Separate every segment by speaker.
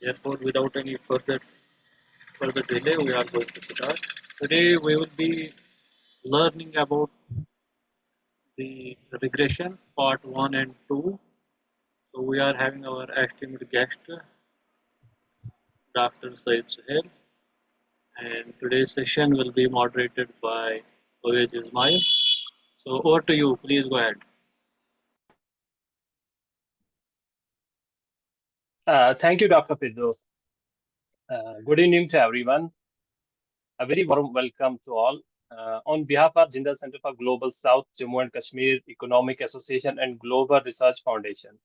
Speaker 1: Therefore, without any further delay, we are going to start. Today, we will be learning about the regression part 1 and 2. So, we are having our esteemed guest, Dr. Syed SUHAIL, and today's session will be moderated by OWAIS ISMAEIL. So, over to you. Please go ahead.
Speaker 2: Thank you, Dr. Firdaus. Good evening to everyone. A very warm welcome to all. On behalf of Jindal Center for Global South, Jammu and Kashmir Economic Association and Global Research Foundation,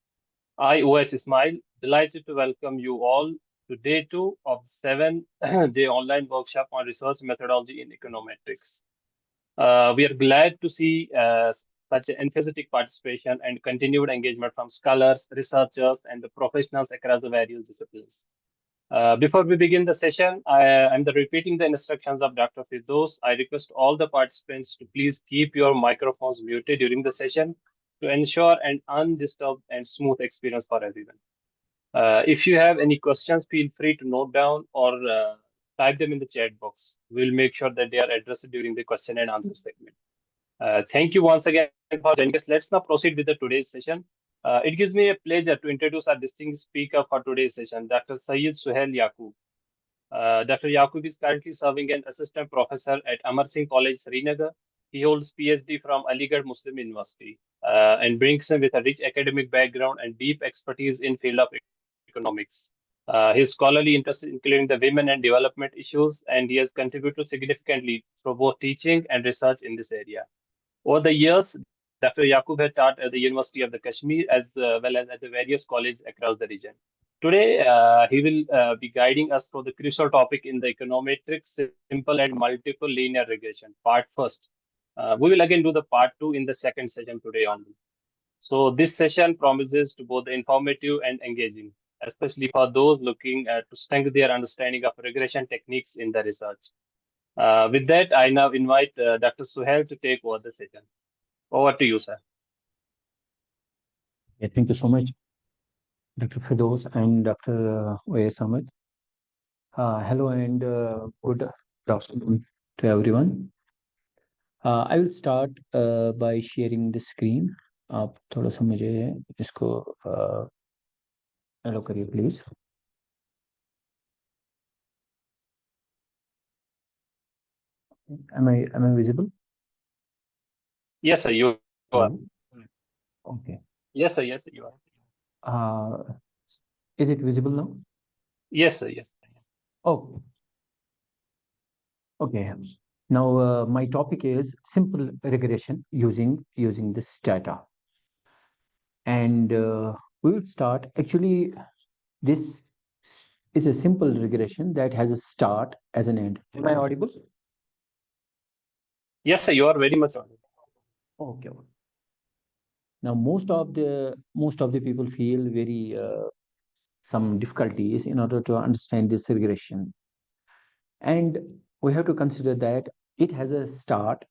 Speaker 2: I, OWAIS Ismail, delighted to welcome you all to day 2 of the 7-day online workshop on research methodology in econometrics. We are glad to see such enthusiastic participation and continued engagement from scholars, researchers, and the professionals across the various disciplines. Before we begin the session, I'm repeating the instructions of Dr. Firdaus. I request all the participants to please keep your microphones muted during the session to ensure an undisturbed and smooth experience for everyone. If you have any questions, feel free to note down or type them in the chat box. We'll make sure that they are addressed during the question and answer segment. Thank you once again for joining us. Let's now proceed with today's session. It gives me a pleasure to introduce our distinguished speaker for today's session, Dr. SUHAIL YAQOOB. Dr. YAQOOB is currently serving an assistant professor at Amar Singh College, Srinagar. He holds PhD from Aligarh Muslim University and brings him with a rich academic background and deep expertise in field of economics. His scholarly interests including the women and development issues, and he has contributed significantly through both teaching and research in this area. Over the years, Dr. YAQOOB has taught at the University of the Kashmir as well as at the various colleges across the region. Today, he will be guiding us through the crucial topic in the econometrics, simple and multiple linear regression, part first. We will again do the part 2 in the second session today only. So this session promises to both informative and engaging, especially for those looking to strengthen their understanding of regression techniques in the research. With that, I now invite Dr. SUHAIL to take over the session. Over to you, sir.
Speaker 3: Yeah, thank you so much, Dr. Firdaus and Dr. OWAIS Ahmed. Hello and good afternoon to everyone. I will start by sharing the screen. आप थोड़ा सा मुझे इसको allow करिए, please. Am I visible?
Speaker 2: Yes, sir, you are.
Speaker 3: Okay.
Speaker 2: Yes, sir, you are.
Speaker 3: Is it visible now?
Speaker 2: Yes, sir, yes.
Speaker 3: Oh. Okay. Now my topic is simple regression using this data. And we will start. Actually, this is a simple regression that has a start as an end. Am I audible?
Speaker 2: Yes, sir, you are very much audible.
Speaker 3: Okay. Now most of the people feel very some difficulties in order to understand this regression, and we have to consider that it has a start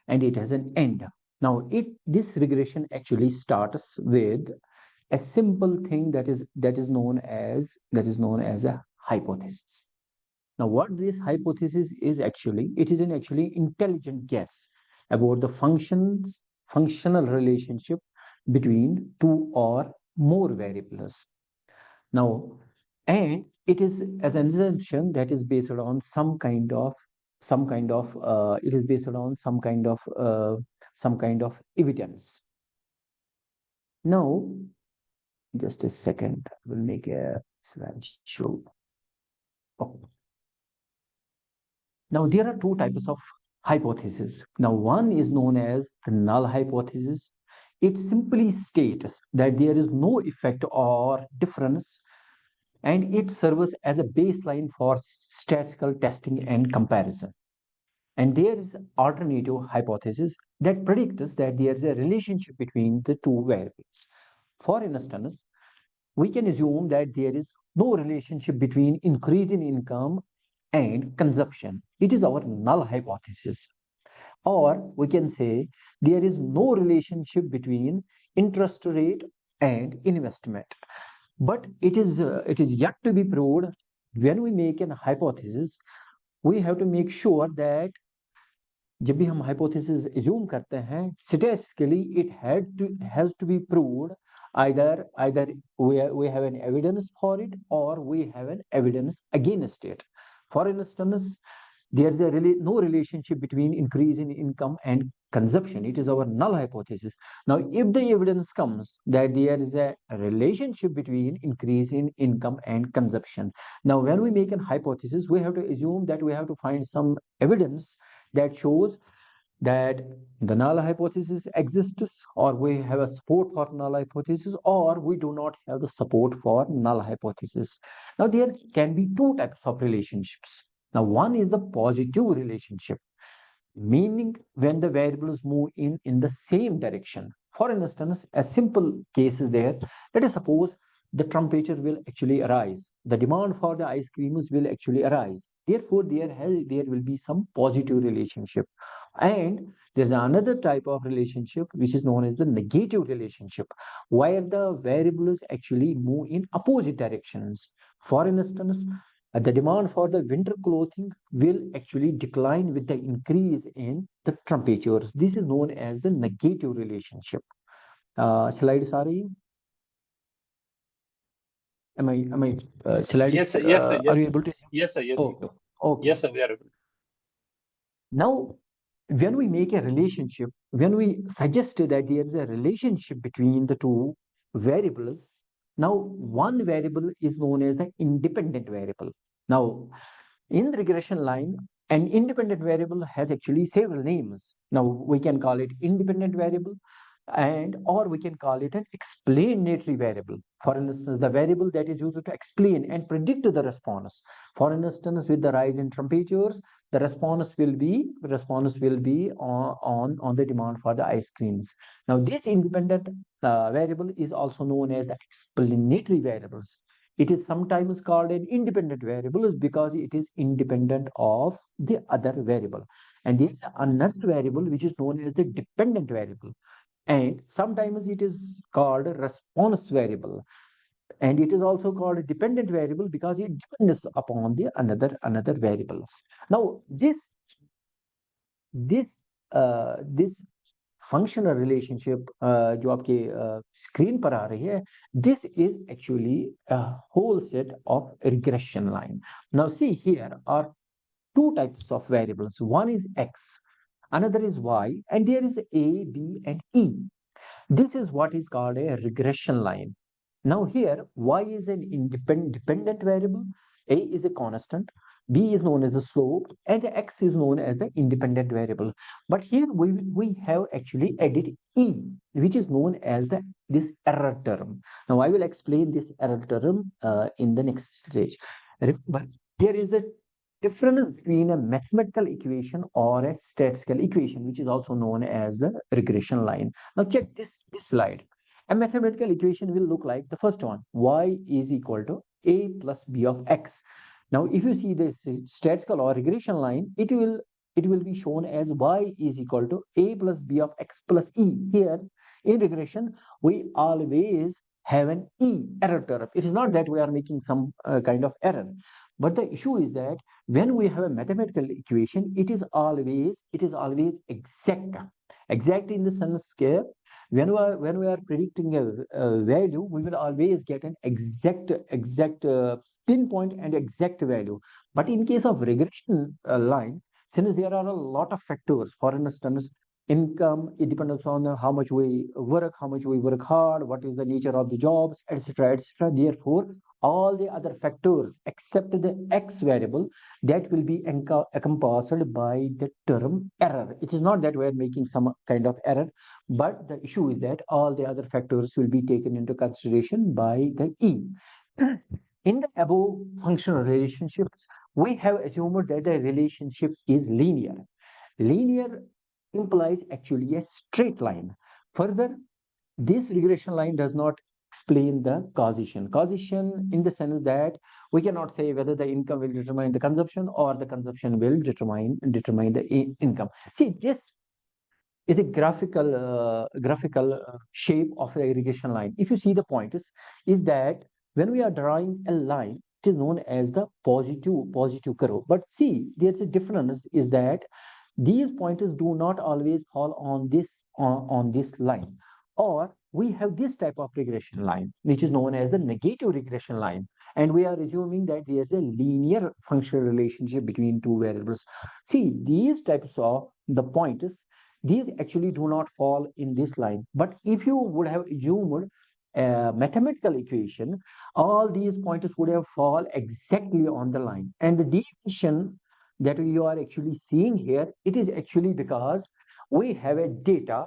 Speaker 3: and it has an end. Now this regression actually starts with a simple thing that is known as a hypothesis. Now what this hypothesis is actually, it is an actually intelligent guess about the functional relationship between two or more variables. Now, and it is as an assumption that is based on some kind of evidence. Now, just a second, I will make a slideshow. Oh. Now there are two types of hypotheses. Now one is known as the null hypothesis. It simply states that there is no effect or difference, and it serves as a baseline for statistical testing and comparison. And there is alternative hypothesis that predicts that there is a relationship between the two variables. For instance, we can assume that there is no relationship between increase in income and consumption. It is our null hypothesis. Or we can say there is no relationship between interest rate and investment. but it is yet to be proved. When we make an hypothesis, we have to make sure that जब भी हम hypothesis assume करते हैं, statistically it has to be proved. Either we have an evidence for it, or we have an evidence against it. For instance, there's no relationship between increase in income and consumption. It is our null hypothesis. Now, if the evidence comes that there is a relationship between increase in income and consumption, now when we make a hypothesis, we have to assume that we have to find some evidence that shows that the null hypothesis exists, or we have a support for null hypothesis, or we do not have the support for null hypothesis. Now, there can be two types of relationships. Now, one is the positive relationship, meaning when the variables move in the same direction. For instance, a simple case is there. Let us suppose the temperature will actually rise. The demand for the ice creams will actually arise. Therefore, there will be some positive relationship. And there's another type of relationship which is known as the negative relationship, where the variables actually move in opposite directions. For instance, the demand for the winter clothing will actually decline with the increase in the temperatures. This is known as the negative relationship. Slides are you? Am I slides?
Speaker 2: Yes, sir. Yes, sir. Yes,
Speaker 3: are you
Speaker 2: sir.
Speaker 3: able to?
Speaker 2: Yes, sir. Yes, sir.
Speaker 3: Okay. Okay.
Speaker 2: Yes, sir. We are able.
Speaker 3: Now, when we make a relationship, when we suggest that there is a relationship between the two variables, now one variable is known as an independent variable. Now, in the regression line, an independent variable has actually several names. Now, we can call it independent variable, or we can call it an explanatory variable. For instance, the variable that is used to explain and predict the response. For instance, with the rise in temperatures, the response will be on the demand for the ice creams. Now, this independent variable is also known as the explanatory variables. It is sometimes called an independent variable because it is independent of the other variable. And there is another variable which is known as the dependent variable. And sometimes it is called a response variable. And it is also called a dependent variable because it depends upon the another variables. Now, this functional relationship जो आपके screen पर आ रही है, this is actually a whole set of regression line. Now, see, here are two types of variables. One is x, another is y, and there is a, b, and e. This is what is called a regression line. Now here, y is an dependent variable, a is a constant, b is known as the slope, and x is known as the independent variable. But here we have actually added e, which is known as this error term. Now I will explain this error term in the next stage. But there is a difference between a mathematical equation or a statistical equation, which is also known as the regression line. Now check this slide. A mathematical equation will look like the first one: y is equal to a plus b of x. Now, if you see this statistical or regression line, it will be shown as y is equal to a plus b of x plus e. Here in regression, we always have an e, error term. It is not that we are making some kind of error, but the issue is that when we have a mathematical equation, it is always exact in the sense scale. When we are predicting a value, we will always get an exact pinpoint and exact value. But in case of regression line, since there are a lot of factors, for instance, income, it depends on how much we work hard, what is the nature of the jobs, etc., etc. Therefore, all the other factors except the x variable, that will be encompassed by the term error. It is not that we are making some kind of error, but the issue is that all the other factors will be taken into consideration by the e. In the above functional relationships, we have assumed that the relationship is linear. Linear implies actually a straight line. Further, this regression line does not explain the causation. Causation in the sense that we cannot say whether the income will determine the consumption or the consumption will determine the income. See, this is a graphical shape of a regression line. If you see the point is that when we are drawing a line, it is known as the positive curve. But see, there's a difference is that these pointers do not always fall on this line, or we have this type of regression line, which is known as the negative regression line, and we are assuming that there's a linear functional relationship between two variables. See, these types of the pointers, these actually do not fall in this line. But if you would have assumed a mathematical equation, all these pointers would have fall exactly on the line. And the deviation that you are actually seeing here, it is actually because we have a data,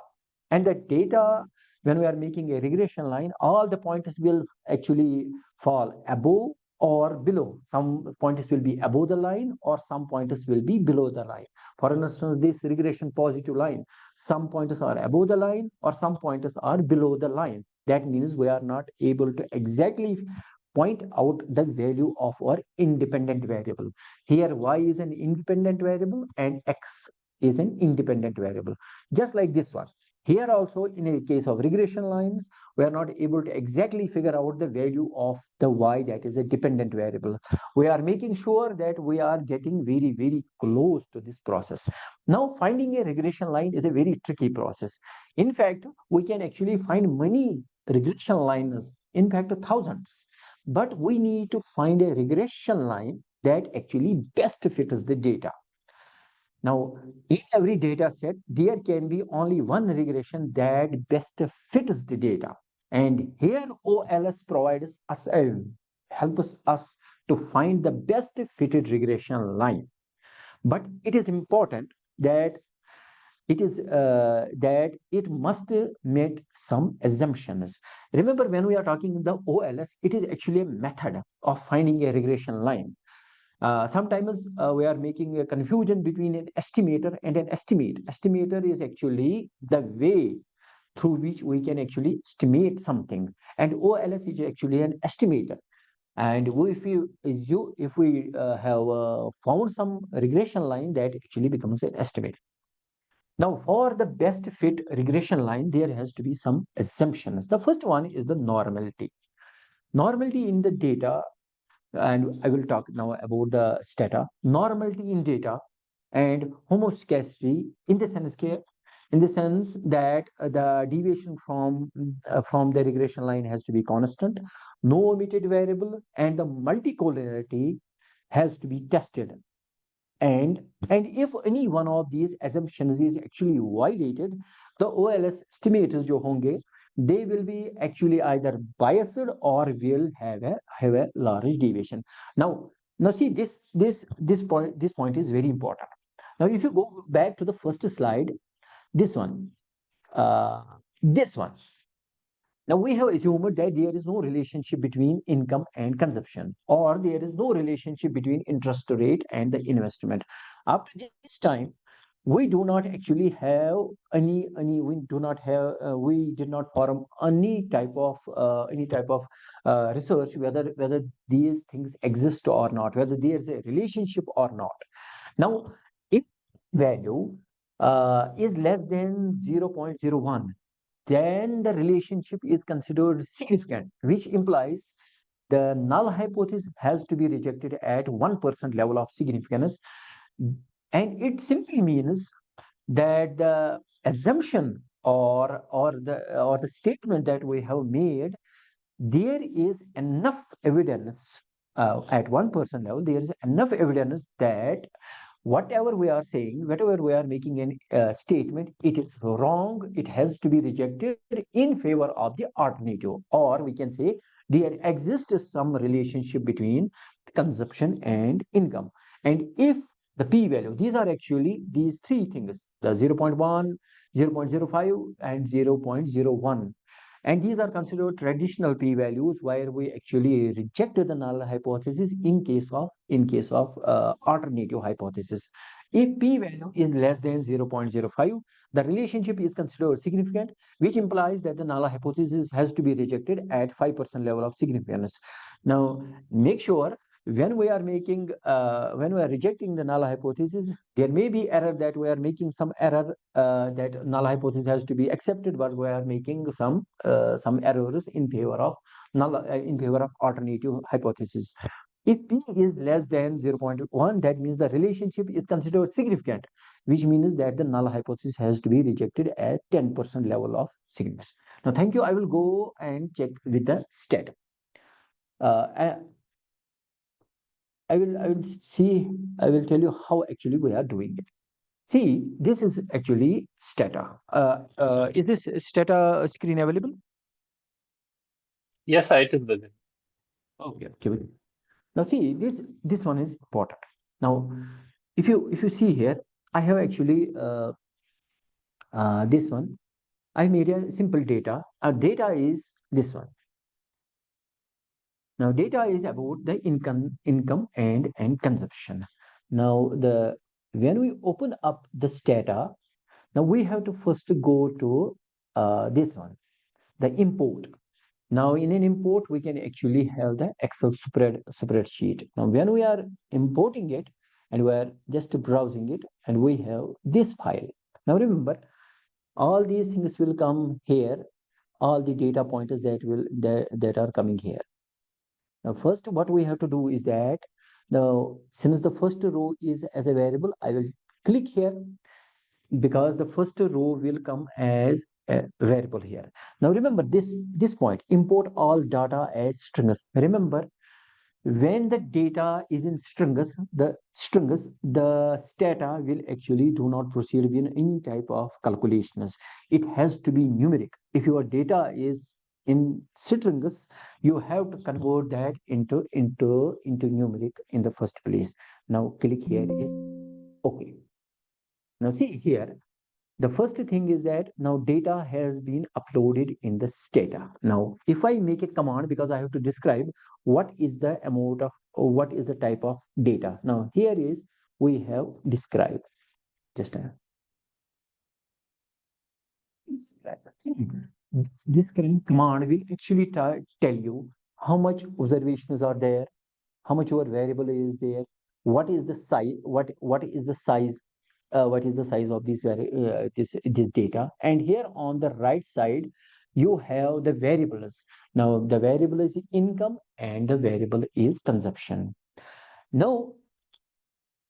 Speaker 3: and the data, when we are making a regression line, all the pointers will actually fall above or below. Some pointers will be above the line, or some pointers will be below the line. For instance, this regression positive line, some pointers are above the line or some pointers are below the line. That means we are not able to exactly point out the value of our independent variable. Here y is an independent variable and x is an independent variable. Just like this one. Here also, in a case of regression lines, we are not able to exactly figure out the value of the y, that is a dependent variable. We are making sure that we are getting very, very close to this process. Now, finding a regression line is a very tricky process. In fact, we can actually find many regression lines, in fact, thousands. But we need to find a regression line that actually best fits the data. Now, in every data set, there can be only one regression that best fits the data. And here OLS provides us helps us to find the best fitted regression line. But it is important that it must make some assumptions. Remember, when we are talking the OLS, it is actually a method of finding a regression line. Sometimes we are making a confusion between an estimator and an estimate. Estimator is actually the way through which we can actually estimate something, and OLS is actually an estimator. And if we have found some regression line, that actually becomes an estimate. Now, for the best fit regression line, there has to be some assumptions. The first one is the normality. Normality in the data, and I will talk now about the stata. Normality in data and homoscedasticity in the sense that the deviation from the regression line has to be constant, no omitted variable, and the multicollinearity has to be tested. And if any one of these assumptions is actually violated, the OLS estimators jo honge, they will be actually either biased or will have a large deviation. Now see, this point is very important. Now, if you go back to the first slide, this one, this one. Now, we have assumed that there is no relationship between income and consumption, or there is no relationship between interest rate and the investment. Up to this time, we do not actually have we did not form any type of research whether these things exist or not, whether there is a relationship or not. Now, if value is less than 0.01, then the relationship is considered significant, which implies the null hypothesis has to be rejected at 1% level of significance. And it simply means that the assumption or the statement that we have made, there is enough evidence at 1% level, there is enough evidence that whatever we are saying, whatever we are making a statement, it is wrong. It has to be rejected in favor of the alternative. Or we can say there exists some relationship between consumption and income. And if the p-value, these are actually these three things, the 0.1, 0.05, and 0.01. And these are considered traditional p-values, where we actually rejected the null hypothesis in case of alternative hypothesis. If p-value is less than 0.05, the relationship is considered significant, which implies that the null hypothesis has to be rejected at 5% level of significance. Now, make sure when we are making, when we are rejecting the null hypothesis, there may be error that we are making some error that null hypothesis has to be accepted, but we are making some errors in favor of null, in favor of alternative hypothesis. If p is less than 0.1, that means the relationship is considered significant, which means that the null hypothesis has to be rejected at 10% level of significance. Now, thank you. I will go and check with the stat. I will tell you how actually we are doing it. See, this is actually stata. Is this stata screen available?
Speaker 2: Yes, sir, it is visible.
Speaker 3: Okay. Now see, this one is important. Now, if you see here, I have actually this one. I made a simple data. Our data is this one. Now, data is about the income and consumption. Now, when we open up this data, now we have to first go to this one, the import. Now, in an import, we can actually have the Excel spreadsheet. Now, when we are importing it and we are just browsing it, and we have this file. Now, remember, all these things will come here. All the data pointers that are coming here. Now, first, what we have to do is that now, since the first row is as a variable, I will click here because the first row will come as a variable here. Now, remember this point, import all data as strings. Remember, when the data is in strings, the stata will actually do not proceed with any type of calculations. It has to be numeric. If your data is in strings, you have to convert that into numeric in the first place. Now click here is okay. Now see here, the first thing is that now data has been uploaded in the stata. Now, if I make a command, because I have to describe what is the amount of, or what is the type of data. Now, here is we have described. Just this current command will actually tell you how much observations are there, how much your variable is there, what is the size, what is the size, what is the size of this data. And here on the right side, you have the variables. Now the variable is income and the variable is consumption. Now,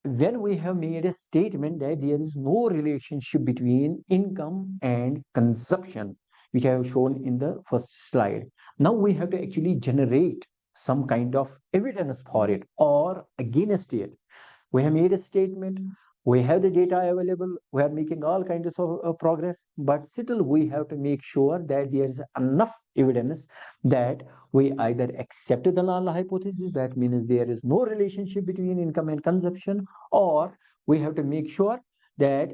Speaker 3: when we have made a statement that there is no relationship between income and consumption, which I have shown in the first slide, now we have to actually generate some kind of evidence for it or against it. We have made a statement, we have the data available, we are making all kinds of progress, but still we have to make sure that there is enough evidence that we either accept the null hypothesis, that means there is no relationship between income and consumption, or we have to make sure that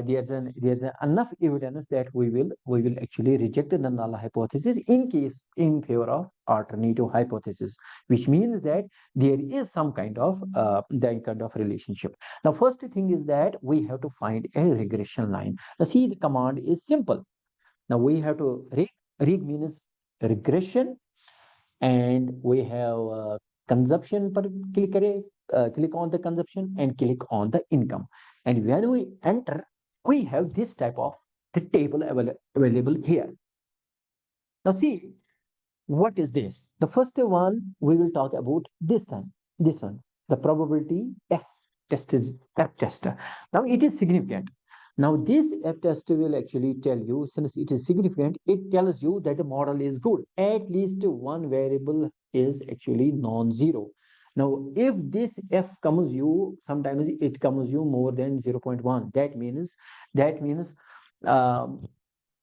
Speaker 3: there's enough evidence that we will actually reject the null hypothesis in favor of alternative hypothesis, which means that there is some kind of relationship. Now, first thing is that we have to find a regression line. Now, see, the command is simple. Now we have to reg means regression, and we have consumption per click on the consumption and click on the income. And when we enter, we have this type of the table available here. Now see, what is this? The first one we will talk about this one, the probability F tester. Now it is significant. Now this F test will actually tell you, since it is significant, it tells you that the model is good. At least one variable is actually non-zero. Now, if this F comes you, sometimes it comes you more than 0.1. That means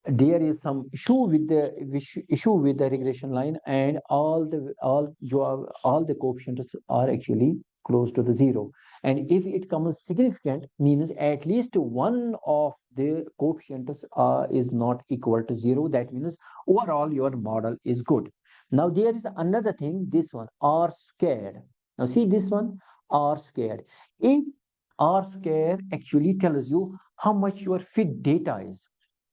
Speaker 3: there is some issue with the regression line, and all the coefficients are actually close to the zero. And if it comes significant, means at least one of the coefficients is not equal to zero. That means overall your model is good. Now there is another thing, this one, R squared. Now see this one, R squared. If R squared actually tells you how much your fit data is.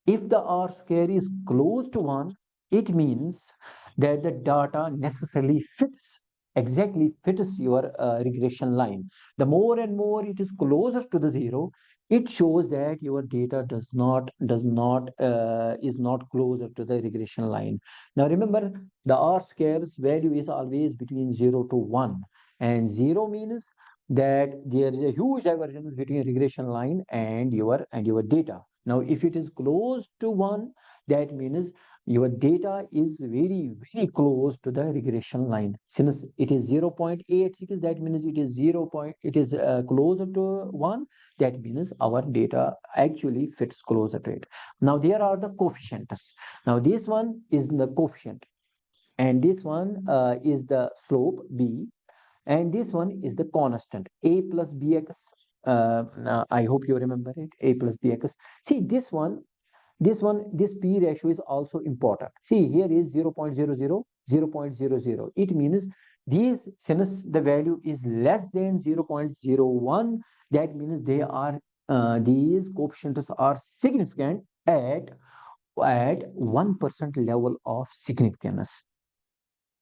Speaker 3: If the R square is close to 1, it means that the data necessarily fits exactly fits your regression line. The more and more it is closer to the zero, it shows that your data is not closer to the regression line. Now remember, the R squares value is always between 0 to 1, and 0 means that there is a huge divergence between regression line and your data. Now if it is close to 1, that means your data is very very close to the regression line. Since it is 0.86, that means it is closer to 1, that means our data actually fits closer to it. Now there are the coefficients. Now this one is the coefficient, and this one is the slope b, and this one is the constant a plus bx. I hope you remember it, a plus bx. See this p ratio is also important. See, here is 0.00, 0.00. It means these, since the value is less than 0.01, that means these coefficients are significant at 1% level of significance.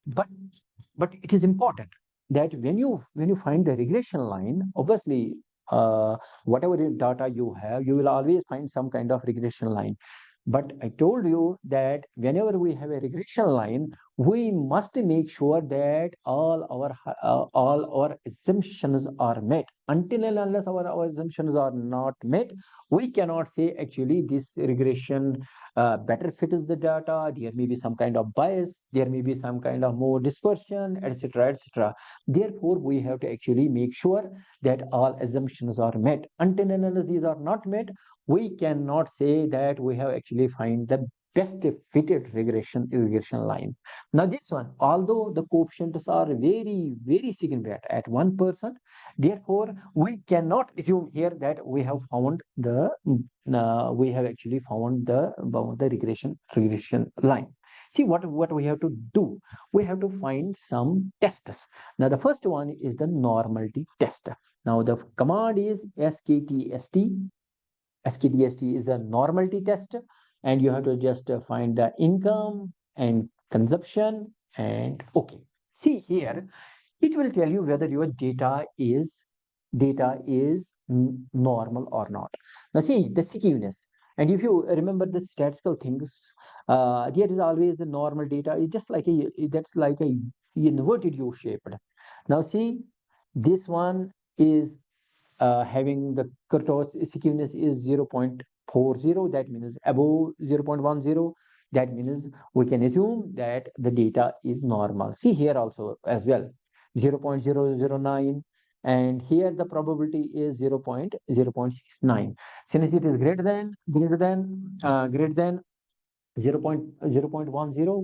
Speaker 3: But it is important that when you find the regression line, obviously whatever data you have, you will always find some kind of regression line. But I told you that whenever we have a regression line, we must make sure that all our assumptions are met. Until and unless our assumptions are not met, we cannot say actually this regression better fits the data. There may be some kind of bias, there may be some kind of more dispersion, etc., etc. Therefore, we have to actually make sure that all assumptions are met. Until and unless these are not met, we cannot say that we have actually find the best fitted regression line. Now this one, although the coefficients are very very significant at 1%, therefore we cannot assume here that we have found the we have actually found the regression line. See what we have to do. We have to find some tests. Now the first one is the normality test. Now the command is sktst. SKTST is a normality test, and you have to just find the income and consumption, and okay. See here, it will tell you whether your data is normal or not. Now see the skewness, and if you remember the statistical things, there is always the normal data. It's just like that's like a inverted U shaped. Now see, this one is having the Kurto's skewness is 0.40, that means above 0.10, that means we can assume that the data is normal. See here also as well, 0.009, and here the probability is 0.69. Since it is greater than 0.10,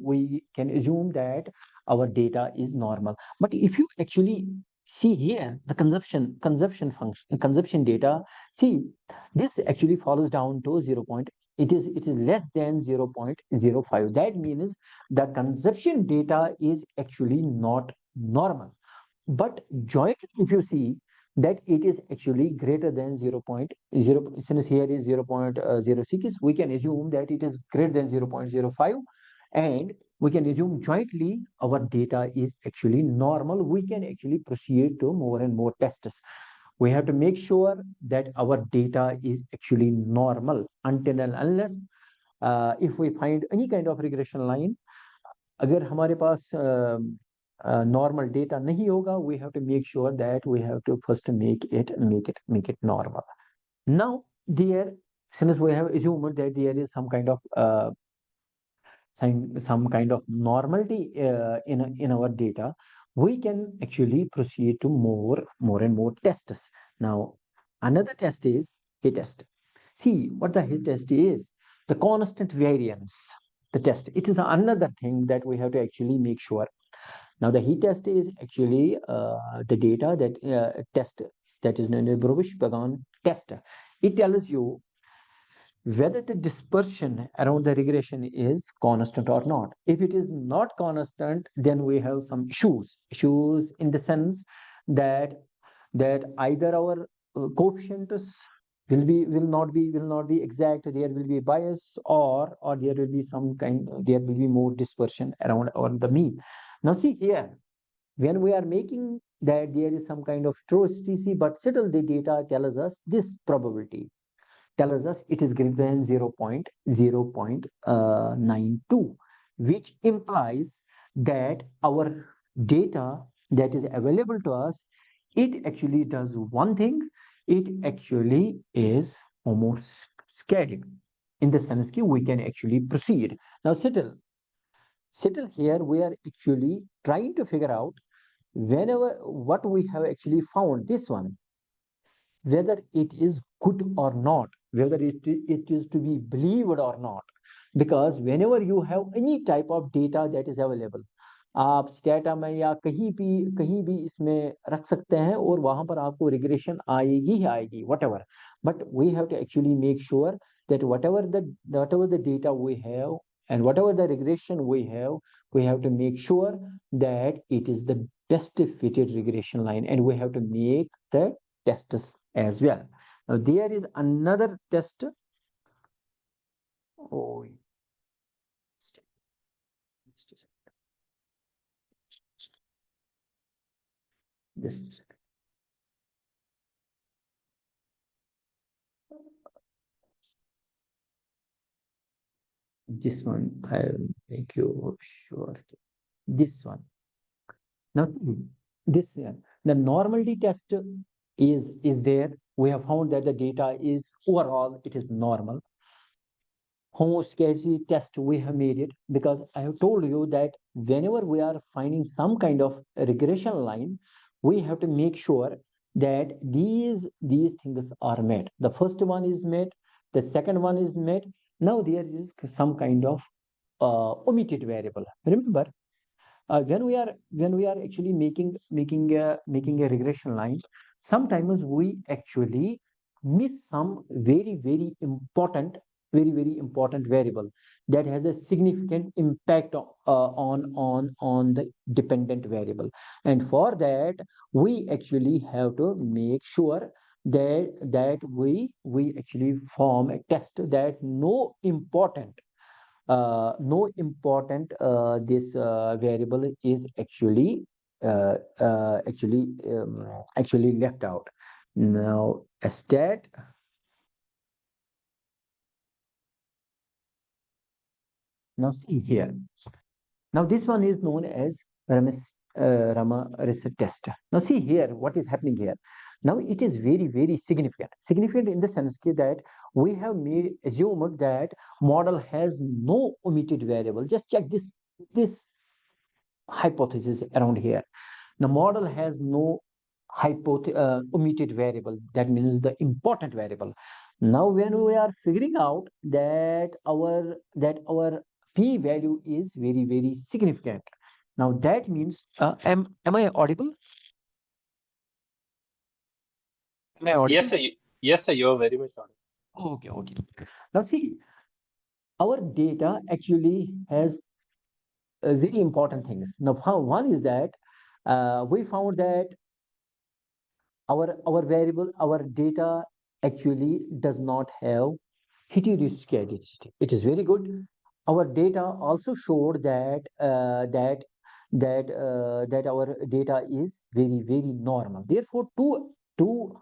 Speaker 3: we can assume that our data is normal. But if you actually see here the consumption data, see this actually follows down to 0. It is less than 0.05. That means the consumption data is actually not normal. But jointly, if you see that it is actually greater than 0.0, since here is 0.06, we can assume that it is greater than 0.05, and we can assume jointly our data is actually normal. We can actually proceed to more and more tests. We have to make sure that our data is actually normal. Until and unless if we find any kind of regression line, अगर हमारे पास normal data nahi hoga, we have to make sure that we have to first make it normal. Now there, since we have assumed that there is some kind of normality in our data, we can actually proceed to more and more tests. Now another test is a test. See what the Hill test is. The constant variance. The test. It is another thing that we have to actually make sure. Now the heat test is actually the data that test that is known as Brovich-Pagan test. It tells you whether the dispersion around the regression is constant or not. If it is not constant, then we have some issues in the sense that either our coefficients will not be exact, there will be bias, or there will be there will be more dispersion around on the mean. Now see here, when we are making that there is some kind of heterogeneity, but still the data tells us this probability, tells us it is greater than 0.0.92, which implies that our data that is available to us, it actually does one thing, it actually is homosceding, in the sense that we can actually proceed. Now settle here, we are actually trying to figure out whenever what we have actually found this one, whether it is good or not, whether it is to be believed or not. Because whenever you have any type of data that is available, आप strata में या कहीं भी इसमें रख सकते हैं और वहां पर आपको रिग्रेशन आएगी ही आएगी, whatever. But we have to actually make sure that whatever the data we have and whatever the regression we have to make sure that it is the best fitted regression line, and we have to make the tests as well. Now there is another test. Oh, just a second. This one I will make you sure. This one. Now this the normality test is there. We have found that the data is overall it is normal. Homoscedasty test, we have made it, because I have told you that whenever we are finding some kind of regression line, we have to make sure that these things are met. The first one is met, the second one is met. Now there is some kind of omitted variable. Remember, when we are actually making a regression line, sometimes we actually miss some very important variable that has a significant impact on the dependent variable. And for that we actually have to make sure that we actually form a test that no important this variable is actually left out. Now a stat. Now see here. Now this one is known as Rama test. Now see here what is happening here. Now it is very significant. Significant in the sense that we have made assumed that model has no omitted variable. Just check this hypothesis around here. The model has no omitted variable. That means the important variable. Now when we are figuring out that our p value is very significant. Now that means am I audible? Am I audible?
Speaker 2: Yes, sir, you are very much audible.
Speaker 3: Okay. Now see, our data actually has very important things. Now one is that we found that our variable, our data actually does not have heterogeneity. It is very good. Our data also showed that our data is very normal. Therefore, two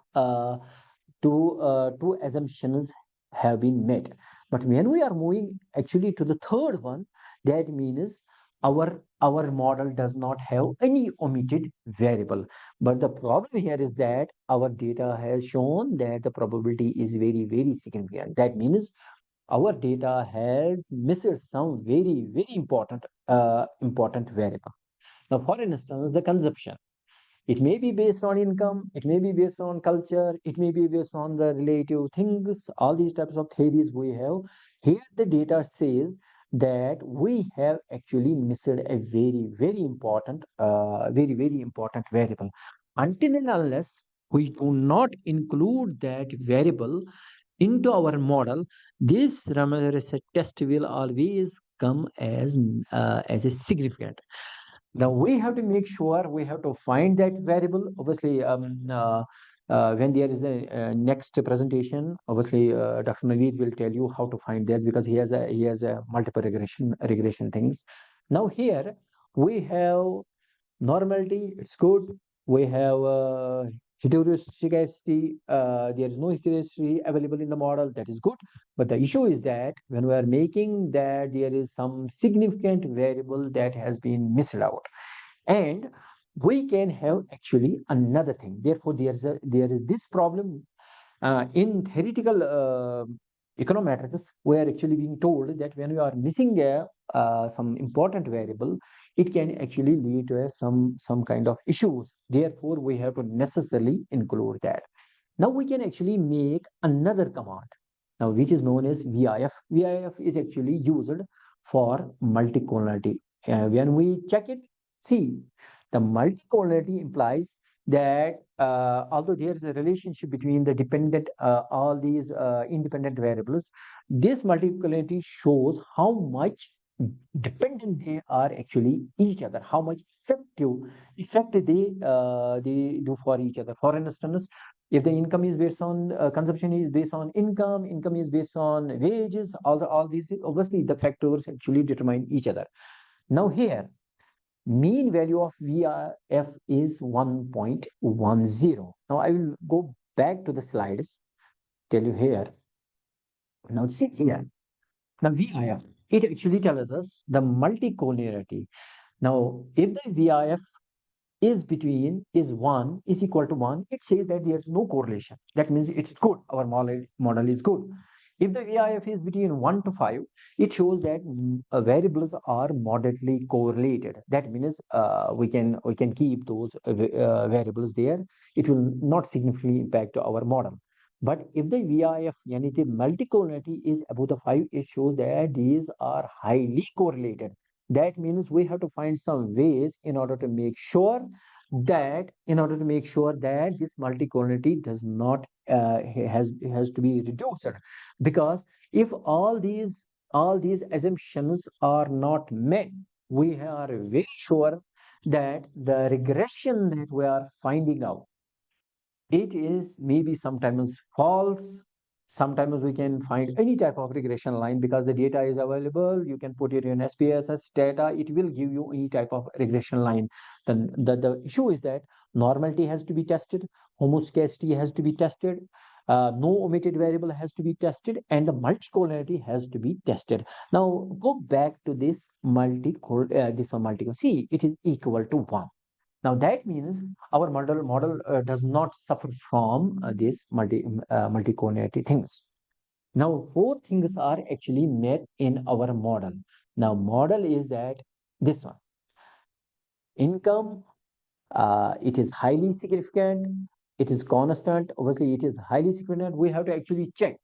Speaker 3: assumptions have been met. But when we are moving actually to the third one, that means our model does not have any omitted variable. But the problem here is that our data has shown that the probability is very significant. That means our data has missed some very important variable. Now, for instance, the consumption. It may be based on income, it may be based on culture, it may be based on the relative things, all these types of theories we have. Here the data says that we have actually missed a very important variable. Until and unless we do not include that variable into our model, this Ramirez test will always come as a significant. Now we have to make sure we have to find that variable. Obviously, when there is a next presentation, obviously Dr. Naveed will tell you how to find that, because he has a multiple regression things. Now here we have Normality, it's good. We have heteroscedasticity. There is no heteroscedasticity available in the model. That is good. But the issue is that when we are making that, there is some significant variable that has been missed out. And we can have actually another thing. Therefore, there is this problem in theoretical econometrics. We are actually being told that when you are missing some important variable, it can actually lead to some kind of issues. Therefore, we have to necessarily include that. Now we can actually make another command, now which is known as VIF. VIF is actually used for multicollinearity. When we check it, see, the multicollinearity implies that although there is a relationship between the dependent, all these independent variables, this multicollinearity shows how much dependent they are actually each other, how much effect they do for each other. For instance, if the income is based on consumption is based on income is based on wages, all these, obviously the factors actually determine each other. Now here, mean value of VIF is 1.10. Now I will go back to the slides, tell you here. Now see here, the VIF, it actually tells us the multicollinearity. Now, if the VIF is one is equal to 1, it says that there's no correlation. That means it's good. Our model is good. If the VIF is between 1 to 5, it shows that variables are moderately correlated. That means we can keep those variables there. It will not significantly impact our model. But if the VIF, yani the multicollinearity, is above the 5, it shows that these are highly correlated. That means we have to find some ways in order to make sure that this multicollinearity does not has to be reduced, because if all these assumptions are not met, we are very sure that the regression that we are finding out, it is maybe sometimes false. Sometimes we can find any type of regression line because the data is available. You can put it in SPSS data. It will give you any type of regression line. Then the issue is that normality has to be tested, homoscedasticity has to be tested, no omitted variable has to be tested, and the multicollinearity has to be tested. Now go back to this multicollinearity. See, it is equal to 1. Now that means our model does not suffer from this multicollinearity things. Now 4 things are actually met in our model. Now model is that this one, income, it is highly significant, it is constant. Obviously it is highly significant. We have to actually check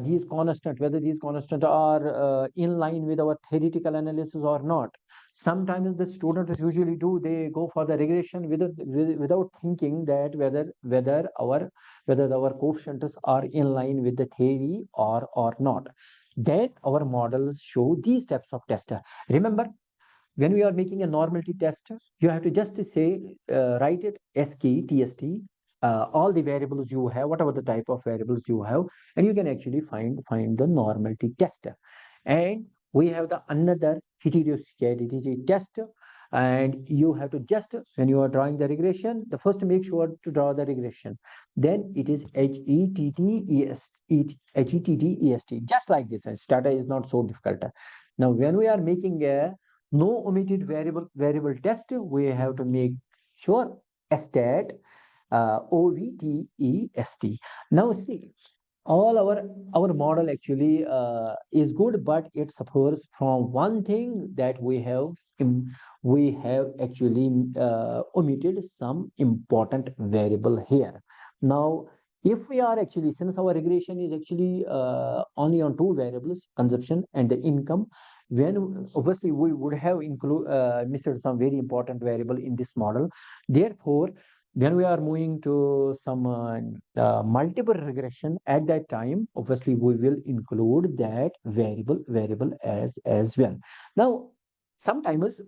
Speaker 3: these constant, whether these constant are in line with our theoretical analysis or not. Sometimes the students usually do, they go for the regression without thinking that whether our coefficients are in line with the theory or not. Then our models show these types of tests. Remember, when we are making a normality test, you have to just say, write it SK, TST, all the variables you have, whatever the type of variables you have, and you can actually find the normality test. And we have the another heteroscedasticity test, and you have to just, when you are drawing the regression, the first make sure to draw the regression. Then it is HETTEST, just like this. Data is not so difficult. Now, when we are making a no omitted variable test, we have to make sure stat OVTEST. Now see, all our model actually is good, but it suffers from one thing, that we have actually omitted some important variable here. Now, if we are actually, since our regression is actually only on 2 variables, consumption and the income, when obviously we would have missed some very important variable in this model. Therefore, when we are moving to some multiple regression, at that time, obviously we will include that variable as well. Now, sometimes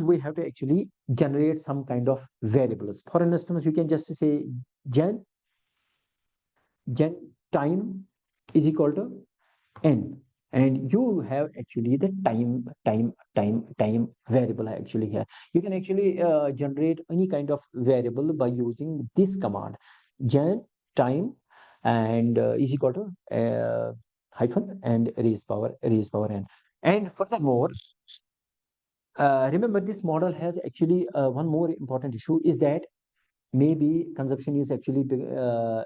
Speaker 3: we have to actually generate some kind of variables. For instance, you can just say gen time is equal to n. and you have actually the time variable actually here. You can actually generate any kind of variable by using this command, gen time and is equal to hyphen and raise power n. And furthermore, remember this model has actually one more important issue is that maybe consumption is actually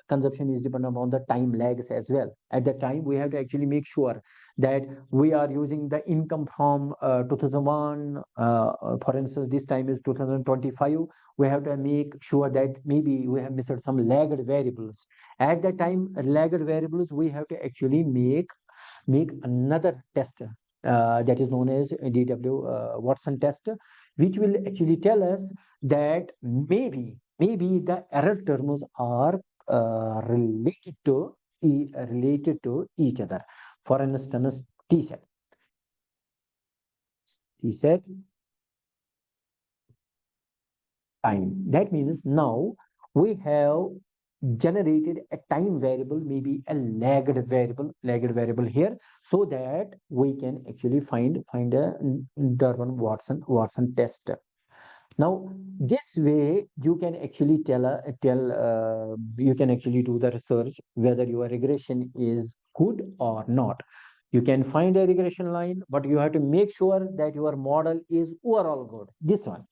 Speaker 3: consumption is dependent on the time lags as well. At that time we have to actually make sure that we are using the income from 2001, for instance this time is 2025. We have to make sure that maybe we have missed some lagged variables. At that time lagged variables we have to actually make another test that is known as DW Watson test, which will actually tell us that maybe the error terms are related to each other. For instance, T set time. That means now we have generated a time variable, maybe a lagged variable here, so that we can actually find a Darwin Watson test. Now this way you can actually you can actually do the research whether your regression is good or not. You can find a regression line, but you have to make sure that your model is overall good, this one.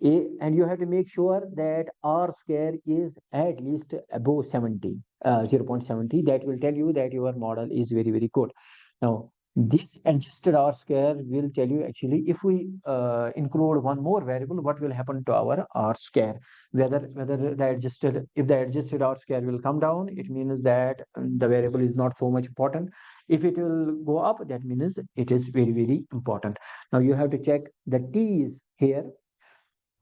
Speaker 3: And you have to make sure that R square is at least above 70, 0.70. That will tell you that your model is very good. Now, this adjusted R square will tell you actually if we include one more variable, what will happen to our R square. Whether if the adjusted R square will come down, it means that the variable is not so much important. If it will go up, that means it is very important. Now you have to check the T's here.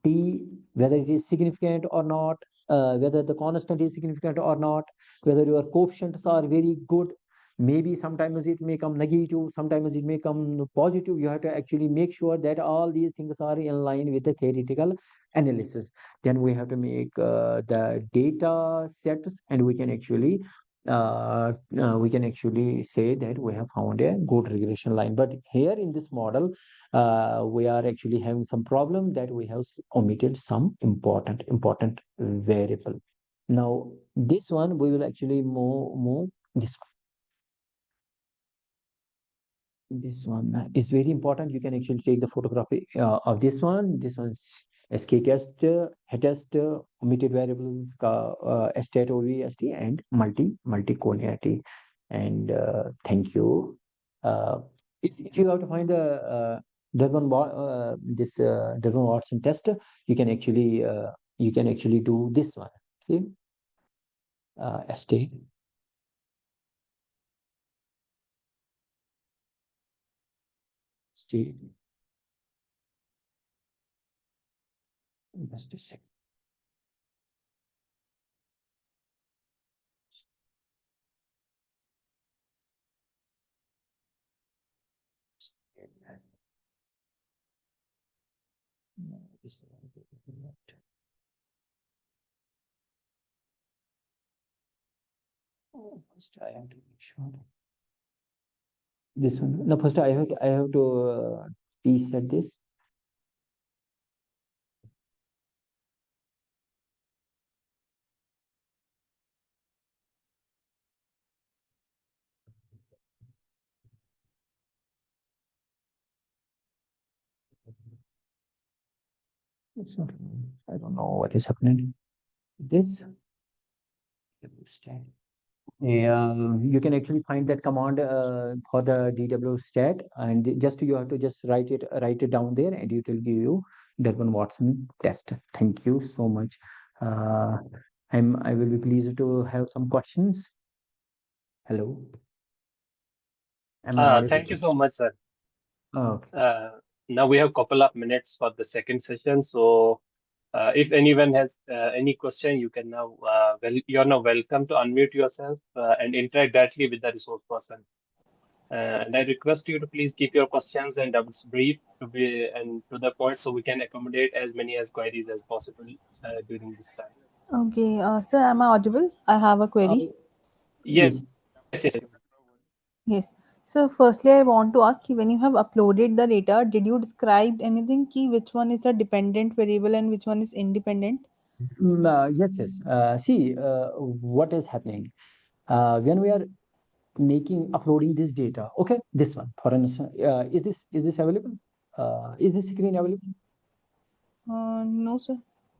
Speaker 3: T, whether it is significant or not, whether the constant is significant or not, whether your coefficients are very good. Maybe sometimes it may come negative, sometimes it may come positive. You have to actually make sure that all these things are in line with the theoretical analysis. Then we have to make the data sets, and we can actually say that we have found a good regression line. But here in this model, we are actually having some problem that we have omitted some important variable. Now this one we will actually move this one. This one is very important. You can actually take the photography of this one. This one's SK test, test, omitted variables, stat OVST, and multi-collinearity. And thank you. If you have to find the Devon Watson test, you can actually do this one. Okay, state. State. Just a second. First I have to make sure this one. No, first I have to reset this. It's not. I don't know what is happening. This. Yeah, you can actually find that command for the DW stat, and you have to just write it down there, and it will give you Devon Watson test. Thank you so much. I will be pleased to have some questions. Hello.
Speaker 2: Thank you so much, sir.
Speaker 3: Okay.
Speaker 2: Now we have a couple of minutes for the second session. So if anyone has any question, you can now, you're now welcome to unmute yourself and interact directly with the resource person. And I request you to please keep your questions and doubts brief and to the point, so we can accommodate as many as queries as possible during this time.
Speaker 4: Okay, sir, am I audible? I have a query.
Speaker 2: Yes, yes.
Speaker 4: Yes. So firstly, I want to ask you, when you have uploaded the data, did you describe anything key which one is the dependent variable and which one is independent?
Speaker 3: Yes, yes. See, what is happening when we are uploading this data? Okay, this one, for instance, is this available? Is this screen available?
Speaker 4: No, sir.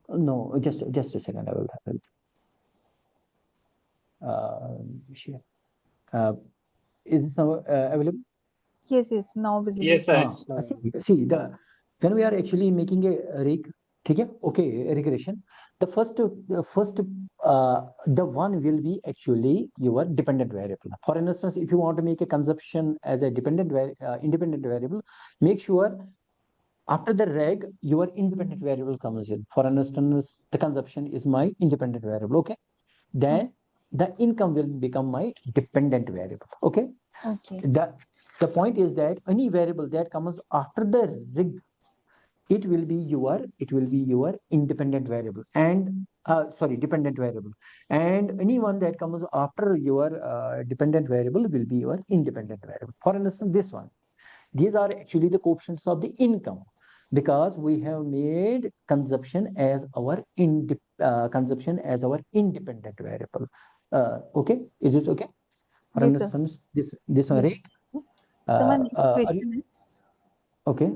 Speaker 3: No, just a second. Share. Uh, is this now available?
Speaker 4: Yes, now visible.
Speaker 2: Yes, sir. It's now.
Speaker 3: See, when we are actually making a regression, the one will be actually your dependent variable. For instance, if you want to make a consumption as a independent variable, make sure after the reg your independent variable comes in. For instance, the consumption is my independent variable. Okay, then the income will become my dependent variable. Okay.
Speaker 4: Okay.
Speaker 3: The point is that any variable that comes after the rig, it will be your independent variable, and dependent variable, and anyone that comes after your dependent variable will be your independent variable. For instance, this one, these are actually the coefficients of the income, because we have made consumption as our independent variable. Okay, is it okay? For
Speaker 4: Yes, sir.
Speaker 3: instance, this one,
Speaker 4: Yes.
Speaker 3: right?
Speaker 4: So my next
Speaker 3: Are you
Speaker 4: question is
Speaker 3: okay?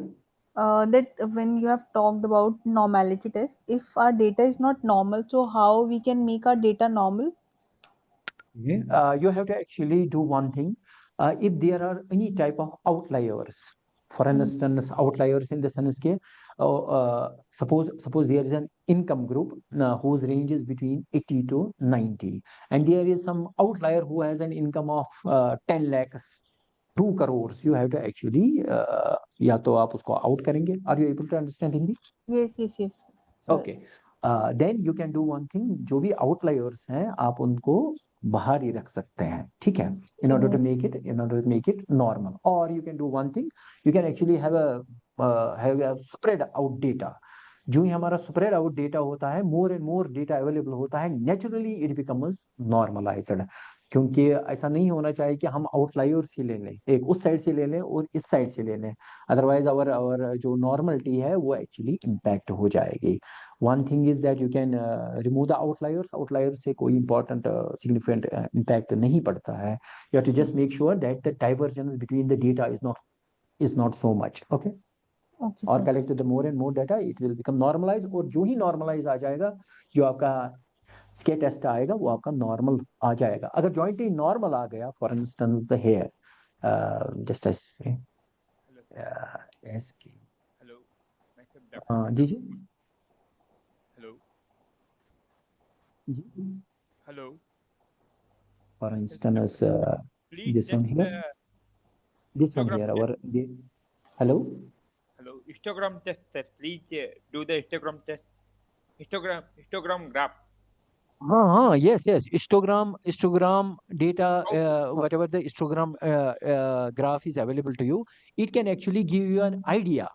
Speaker 4: that when you have talked about normality test, if our data is not normal, so how we can make our data normal?
Speaker 3: Okay. You have to actually do one thing. If there are any type of outliers, for instance, outliers in the sense case, suppose there is an income group whose range is between 80 to 90, and there is some outlier who has an income of 10 lakhs, 2 crores. You have to actually या तो आप उसको out करेंगे. Are you able to understand Hindi?
Speaker 4: Yes. So
Speaker 3: okay, then you can do one thing. जो भी outliers हैं आप उनको बाहर ही रख सकते हैं, ठीक है, in order to make it normal. Or you can do one thing, you can actually have a spread out data. जो ही हमारा spread out data होता है, more and more data available होता है, naturally it becomes normalized. क्योंकि ऐसा नहीं होना चाहिए कि हम आउटलायर्स ही ले लें, एक उस साइड से ले लें और इस साइड से ले लें, अदरवाइज our जो नॉर्मलिटी है वो एक्चुअली इम्पैक्ट हो जाएगी. One thing is that you can remove the outliers. Outliers से कोई important significant impact नहीं पड़ता है. You have to just make sure that the divergence between the data is not so much. Okay.
Speaker 4: okay,
Speaker 3: और
Speaker 4: sir.
Speaker 3: collect the more and more data, it will become normalized. और जो ही normalize आ जाएगा, जो आपका skate test आएगा वो आपका normal आ जाएगा. अगर जॉइंट ही नॉर्मल आ गया, for instance the hair, just
Speaker 5: Hello, myself Dr.
Speaker 3: जी जी
Speaker 5: Hello,
Speaker 3: जी.
Speaker 5: hello.
Speaker 3: For
Speaker 5: Myself
Speaker 3: instance,
Speaker 5: Dr. Please
Speaker 3: this one
Speaker 5: test
Speaker 3: here,
Speaker 5: histogram test.
Speaker 3: Hello.
Speaker 5: Hello, histogram test, sir. Please do the histogram test. Histogram graph.
Speaker 3: Yes. Histogram data, whatever the histogram graph is available to you, it can actually give you an idea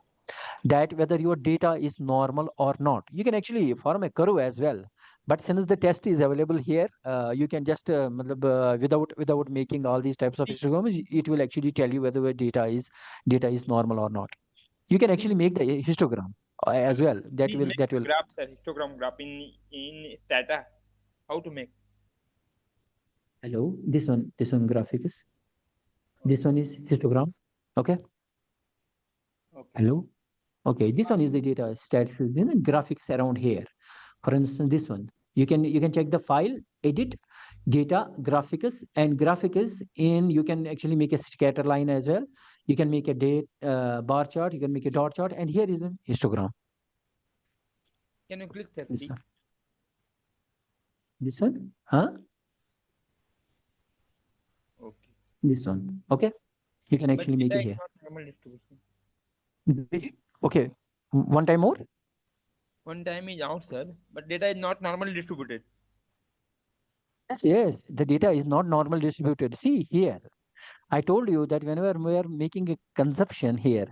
Speaker 3: that whether your data is normal or not. You can actually form a curve as well. But since the test is available here, you can just without making all these types of histograms, it will actually tell you whether your data is normal or not. You can actually make the histogram as well.
Speaker 5: Please make graph, sir. Histogram graph in data. How to make?
Speaker 3: Hello, this one graphic is. This one is histogram. Okay.
Speaker 5: Okay.
Speaker 3: Hello. Okay, this one is the data statistics, then the graphics around here. For instance, this one, you can check the file, edit, data, graphics, and graphics in, you can actually make a scatter line as well. You can make a date bar chart, you can make a dot chart, and here is a histogram.
Speaker 5: Can you click, sir,
Speaker 3: This
Speaker 5: please?
Speaker 3: one. This one, huh?
Speaker 5: Okay.
Speaker 3: This one, okay? You can actually make it here.
Speaker 5: Not normal distribution.
Speaker 3: Okay, one time more.
Speaker 5: One time is out, sir, but data is not normally distributed.
Speaker 3: Yes, the data is not normal distributed. See here, I told you that whenever we are making a consumption here,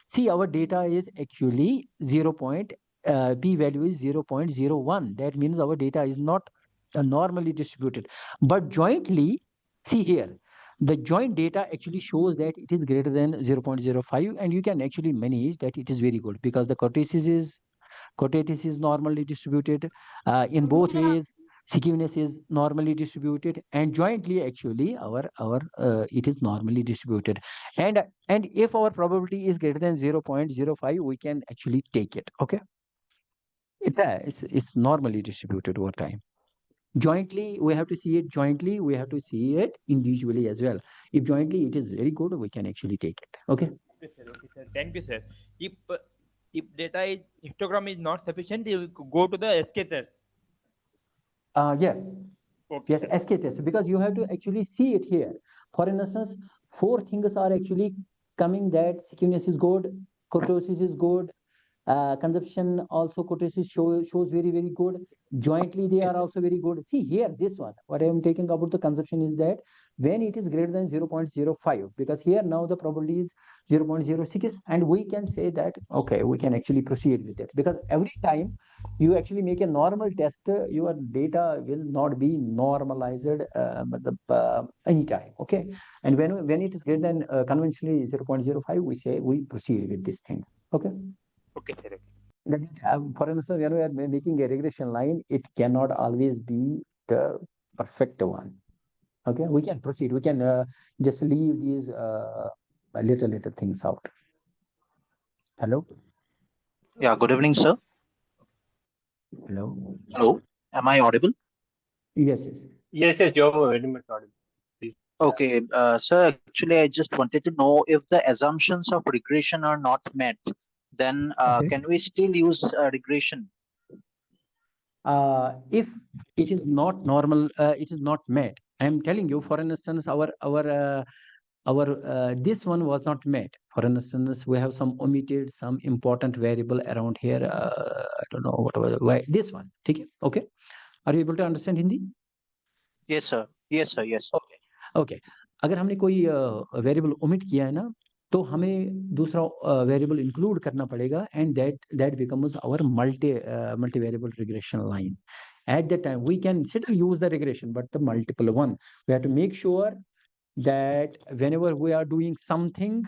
Speaker 3: see our data is actually p value is 0.01. That means our data is not normally distributed. But jointly, see here, the joint data actually shows that it is greater than 0.05, and you can actually manage that it is very good because the cortices is normally distributed in both ways. Skewness is normally distributed, and jointly actually our it is normally distributed. And if our probability is greater than 0.05, we can actually take it. Okay, it's normally distributed over time. Jointly, we have to see it jointly. We have to see it individually as well. If jointly it is very good, we can actually take it. Okay.
Speaker 5: Okay, sir. Okay, sir. Thank you, sir. If data is histogram is not sufficient, you go to the SK test.
Speaker 3: Yes.
Speaker 5: Okay,
Speaker 3: Yes,
Speaker 5: sir.
Speaker 3: SK test, because you have to actually see it here. For instance, 4 things are actually coming, that skewness is good, kurtosis is good, consumption also kurtosis shows very, very good. Jointly, they are also very good. See here, this one, what I am taking about the consumption is that when it is greater than 0.05, because here now the probability is 0.06, and we can say that, okay, we can actually proceed with it, because every time you actually make a normal test, your data will not be normalized anytime. Okay, and when it is greater than conventionally 0.05, we say we proceed with this thing. Okay.
Speaker 5: Okay, sir.
Speaker 3: For instance, when we are making a regression line, it cannot always be the perfect one. Okay, we can proceed. We can just leave these little things out. Hello.
Speaker 6: Yeah, good evening, sir.
Speaker 3: Hello.
Speaker 6: Hello, am I audible?
Speaker 3: Yes.
Speaker 2: Yes, you're very much audible. Please.
Speaker 6: Okay, sir, actually, I just wanted to know if the assumptions of regression are not met, then
Speaker 3: Okay.
Speaker 6: can we still use regression?
Speaker 3: If it is not normal, it is not met. I am telling you, for instance, our this one was not met. For instance, we have some omitted some important variable around here. I don't know why this one. Okay. Are you able to understand Hindi?
Speaker 6: Yes, sir. Yes, sir. Yes.
Speaker 3: Okay अगर हमने कोई variable omit किया है ना, तो हमें दूसरा variable include करना पड़ेगा, and that becomes our multi variable regression line. At that time we can still use the regression, but the multiple one, we have to make sure that whenever we are doing something,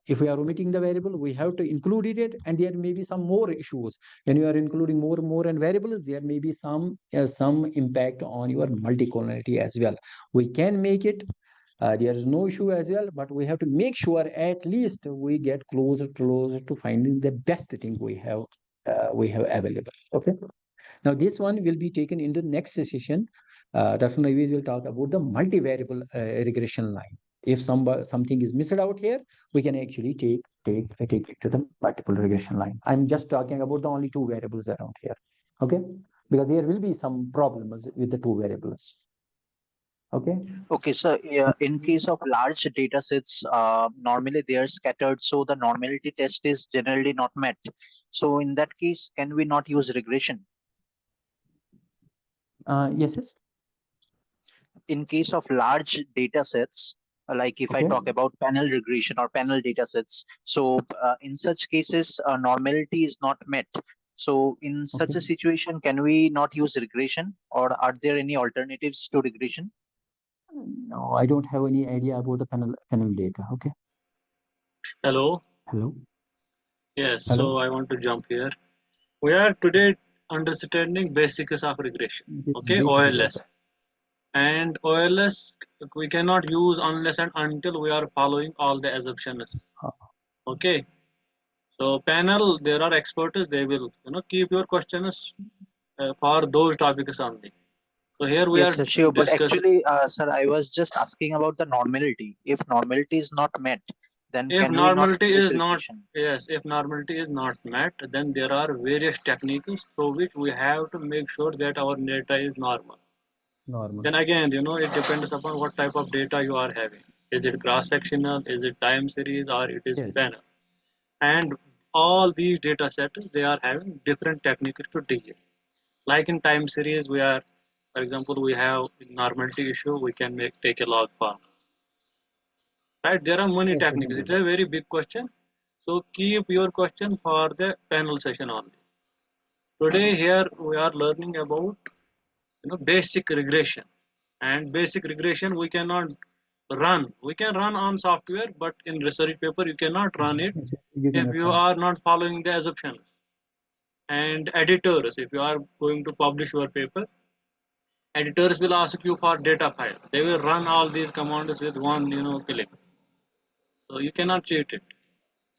Speaker 3: if we are omitting the variable, we have to include it, and there may be some more issues. When you are including more and variables, there may be some impact on your multicollinearity as well. We can make it, there is no issue as well, but we have to make sure at least we get closer to finding the best thing we have available. Okay, now this one will be taken in the next session. Dr. Naveed will talk about the multivariable regression line. If something is missed out here, we can actually take it to the multiple regression line. I'm just talking about the only 2 variables around here. Okay, because there will be some problems with the 2 variables. Okay.
Speaker 6: Okay, sir. In case of large data sets, normally they are scattered, so the normality test is generally not met. So in that case, can we not use regression?
Speaker 3: Yes.
Speaker 6: In case of large data sets, like if I
Speaker 3: Okay.
Speaker 6: talk about panel regression or panel data sets, so in such cases, normality is not met. So in such a situation, can we not use regression, or are there any alternatives to regression?
Speaker 3: No, I don't have any idea about the panel data. Okay.
Speaker 1: Hello. Yes.
Speaker 3: Hello?
Speaker 1: So I want to jump here. We are today understanding basics of regression. Okay, OLS. And OLS we cannot use unless and until we are following all the assumptions. Okay. So panel, there are experts. They will keep your questions for those topics only. So here we
Speaker 6: Yes,
Speaker 1: are
Speaker 6: sure. But
Speaker 1: discussing.
Speaker 6: actually, sir, I was just asking about the normality. If normality is not met, then
Speaker 1: If
Speaker 6: can we not
Speaker 1: normality
Speaker 6: use
Speaker 1: is not,
Speaker 6: regression?
Speaker 1: yes, if normality is not met, then there are various techniques through which we have to make sure that our data is normal. Then again, it depends upon what type of data you are having. Is it cross-sectional, is it time series, or it is
Speaker 3: Yes.
Speaker 1: panel? And all these data sets, they are having different techniques to deal. Like in time series, we are, for example, we have normality issue, we can take a log form. Right? There are many
Speaker 3: Yes,
Speaker 1: techniques. It's a very big question. So keep your question for the panel session only. Today here we are learning about basic regression. And basic regression we cannot run. We can run on software, but in research paper you cannot run it if you are not following the assumptions. And editors, if you are going to publish your paper, editors will ask you for data file. They will run all these commands with one click. So you cannot cheat it.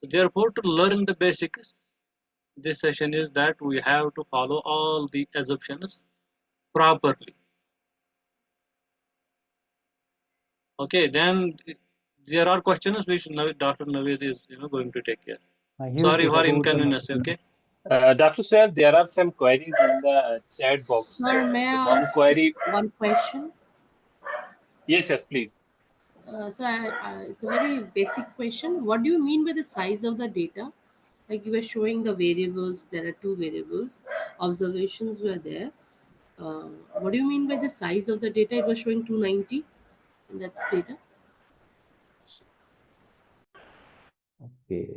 Speaker 1: So therefore, to learn the basics, this session is that we have to follow all the assumptions properly. Okay, then there are questions which Dr. Naveed is going to take care. Sorry for inconvenience. Okay.
Speaker 2: Dr. Suhail, there are some queries in the chat box.
Speaker 7: Sir, may I
Speaker 2: One
Speaker 7: ask
Speaker 2: query.
Speaker 7: one question?
Speaker 2: Yes, please.
Speaker 7: It's a very basic question. What do you mean by the size of the data? Like you were showing the variables, there are two variables. Observations were there. What do you mean by the size of the data? It was showing 290, and that's data.
Speaker 3: Okay.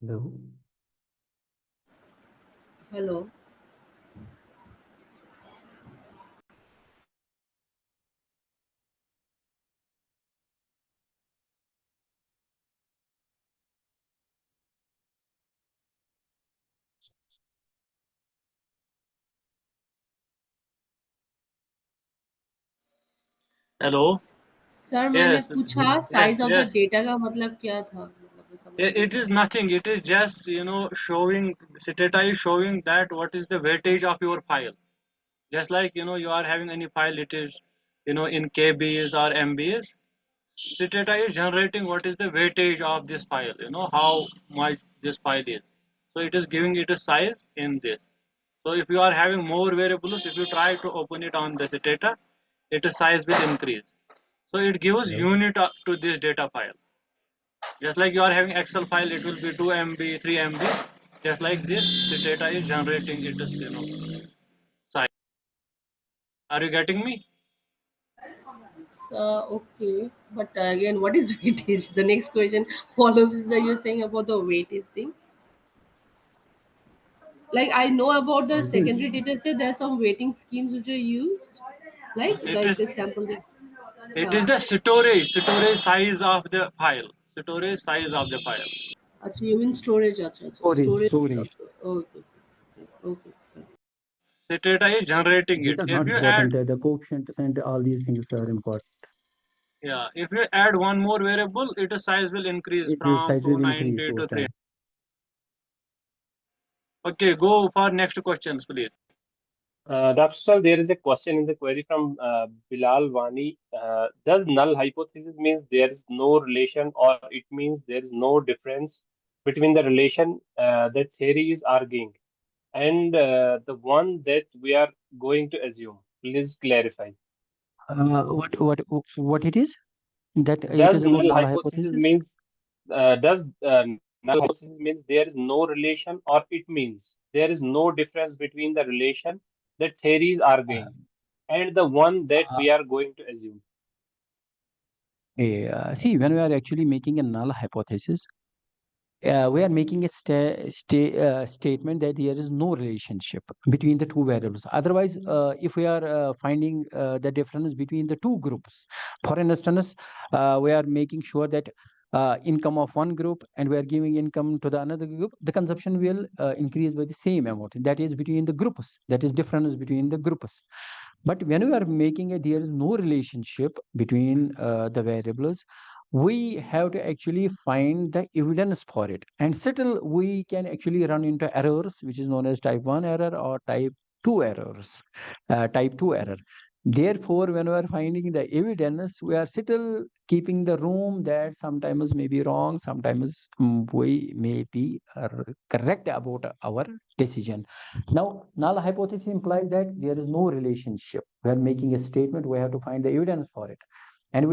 Speaker 3: Hello.
Speaker 7: Hello.
Speaker 1: Hello.
Speaker 7: Sir मैंने
Speaker 1: Yes.
Speaker 7: पूछा size of the data का मतलब क्या था? मतलब समझ नहीं
Speaker 1: It is nothing. It is just showing data is showing that what is the weightage of your file. Just like you are having any file, it is in KBs or MBs. Data is generating what is the weightage of this file. How much this file is. So it is giving it a size in this. So if you are having more variables, if you try to open it on the data, its size will increase. So it gives unit to this data file. Just like you are having Excel file, it will be 2 MB, 3 MB. Just like this, the data is generating its size. Are you getting me?
Speaker 7: Okay, but again, what is weightage? The next question follows that you're saying about the weightage thing. Like I know about the secondary data set, there are some weighting schemes which are used, like the sample.
Speaker 1: It is the storage size of the file. Storage size of the file.
Speaker 7: Actually, you mean storage? Storage.
Speaker 3: Storage.
Speaker 7: Okay. Okay.
Speaker 1: Data is generating
Speaker 3: These
Speaker 1: it.
Speaker 3: are
Speaker 1: If
Speaker 3: not
Speaker 1: you
Speaker 3: important.
Speaker 1: add,
Speaker 3: The coefficients and all these things are important.
Speaker 1: yeah, if you add one more variable, its size will increase
Speaker 3: The
Speaker 1: from
Speaker 3: size will increase
Speaker 1: 290
Speaker 3: over
Speaker 1: to 300.
Speaker 3: time.
Speaker 1: Okay, go for next questions, please.
Speaker 2: Dr. Suhail, there is a question in the query from Bilal Wani. Does null hypothesis means there is no relation, or it means there is no difference between the relation that theory is arguing and the one that we are going to assume? Please clarify.
Speaker 3: What it is? That it
Speaker 2: Does
Speaker 3: is about
Speaker 2: null
Speaker 3: null
Speaker 2: hypothesis
Speaker 3: hypothesis?
Speaker 2: means null hypothesis means there is no relation, or it means there is no difference between the relation that theories are arguing and the one that we are going to assume?
Speaker 3: See, when we are actually making a null hypothesis, we are making a statement that there is no relationship between the two variables. Otherwise, if we are finding the difference between the two groups, for instance, we are making sure that income of one group and we are giving income to the another group, the consumption will increase by the same amount. That is between the groups. That is difference between the groups. But when we are making it, there is no relationship between the variables. We have to actually find the evidence for it. And still, we can actually run into errors, which is known as type 1 error or type 2 errors, type 2 error. Therefore, when we are finding the evidence, we are still keeping the room that sometimes may be wrong, sometimes we may be correct about our decision. Now, null hypothesis implies that there is no relationship. We are making a statement, we have to find the evidence for it. And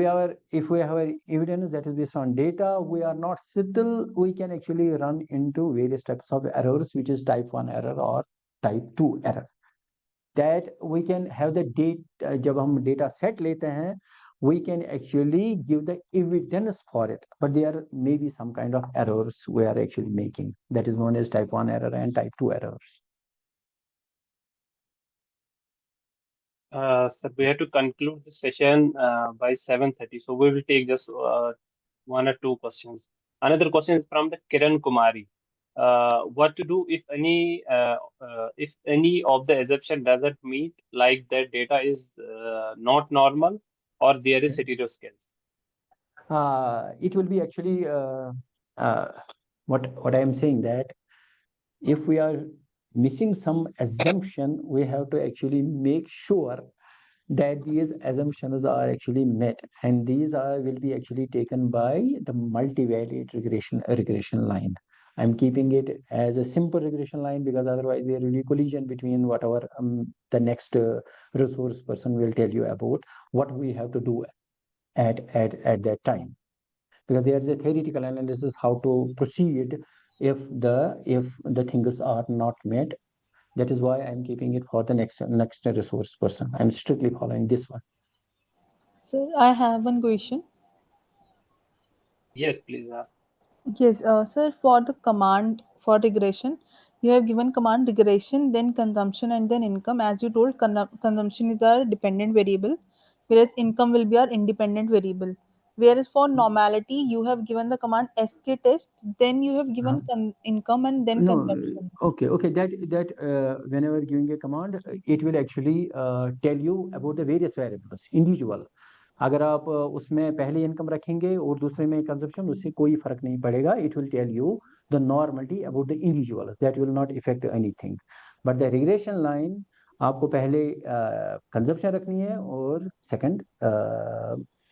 Speaker 3: if we have evidence that is based on data, we are not still, we can actually run into various types of errors, which is type 1 error or type 2 error. That we can have the data, जब हम data set लेते हैं, we can actually give the evidence for it, but there may be some kind of errors we are actually making. That is known as type 1 error and type 2 errors.
Speaker 2: Sir, we have to conclude the session by 7:30, so we will take just 1 or 2 questions. Another question is from the Kiran Kumari. What to do if any of the assumption doesn't meet, like that data is not normal or there is heteroscale?
Speaker 3: It will be actually what I am saying, that if we are missing some assumption, we have to actually make sure that these assumptions are actually met, and these will be actually taken by the multivariate regression line. I'm keeping it as a simple regression line because otherwise there will be collision between whatever the next resource person will tell you about what we have to do at that time, because there is a theoretical analysis how to proceed if the things are not met. That is why I'm keeping it for the next resource person. I'm strictly following this one.
Speaker 4: Sir, I have one question.
Speaker 2: Yes, please ask.
Speaker 4: Yes, sir, for the command for regression, you have given command regression, then consumption, and then income. As you told, consumption is our dependent variable, whereas income will be our independent variable. Whereas for normality, you have given the command SK test, then you have given income and then
Speaker 3: No,
Speaker 4: consumption.
Speaker 3: okay. That whenever giving a command, it will actually tell you about the various variables, individual. अगर आप उसमें पहले income रखेंगे और दूसरे में consumption, उससे कोई फर्क नहीं पड़ेगा. It will tell you the normality about the individual. That will not affect anything. But the regression line, आपको पहले कंजप्शन रखनी है और सेकंड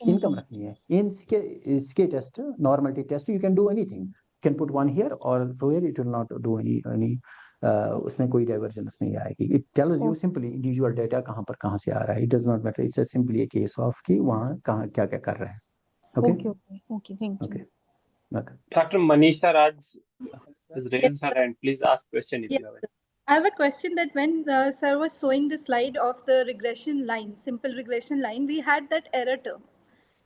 Speaker 3: इनकम रखनी है. इसके test, normality test, you can do anything. You can put one here or here, it will not do any उसमें कोई डाइवर्जेंस नहीं आएगी. It tells you simply individual data कहाँ से आ रहा है. It does not matter. It's simply a case of कि वहाँ कहाँ क्या कर रहा है. Okay.
Speaker 4: Okay. Thank you.
Speaker 3: Okay. Okay.
Speaker 2: Dr. Manisha Raj has raised her hand. Please ask question if you have it.
Speaker 8: I have a question that when sir was showing the slide of the regression line, simple regression line, we had that error term,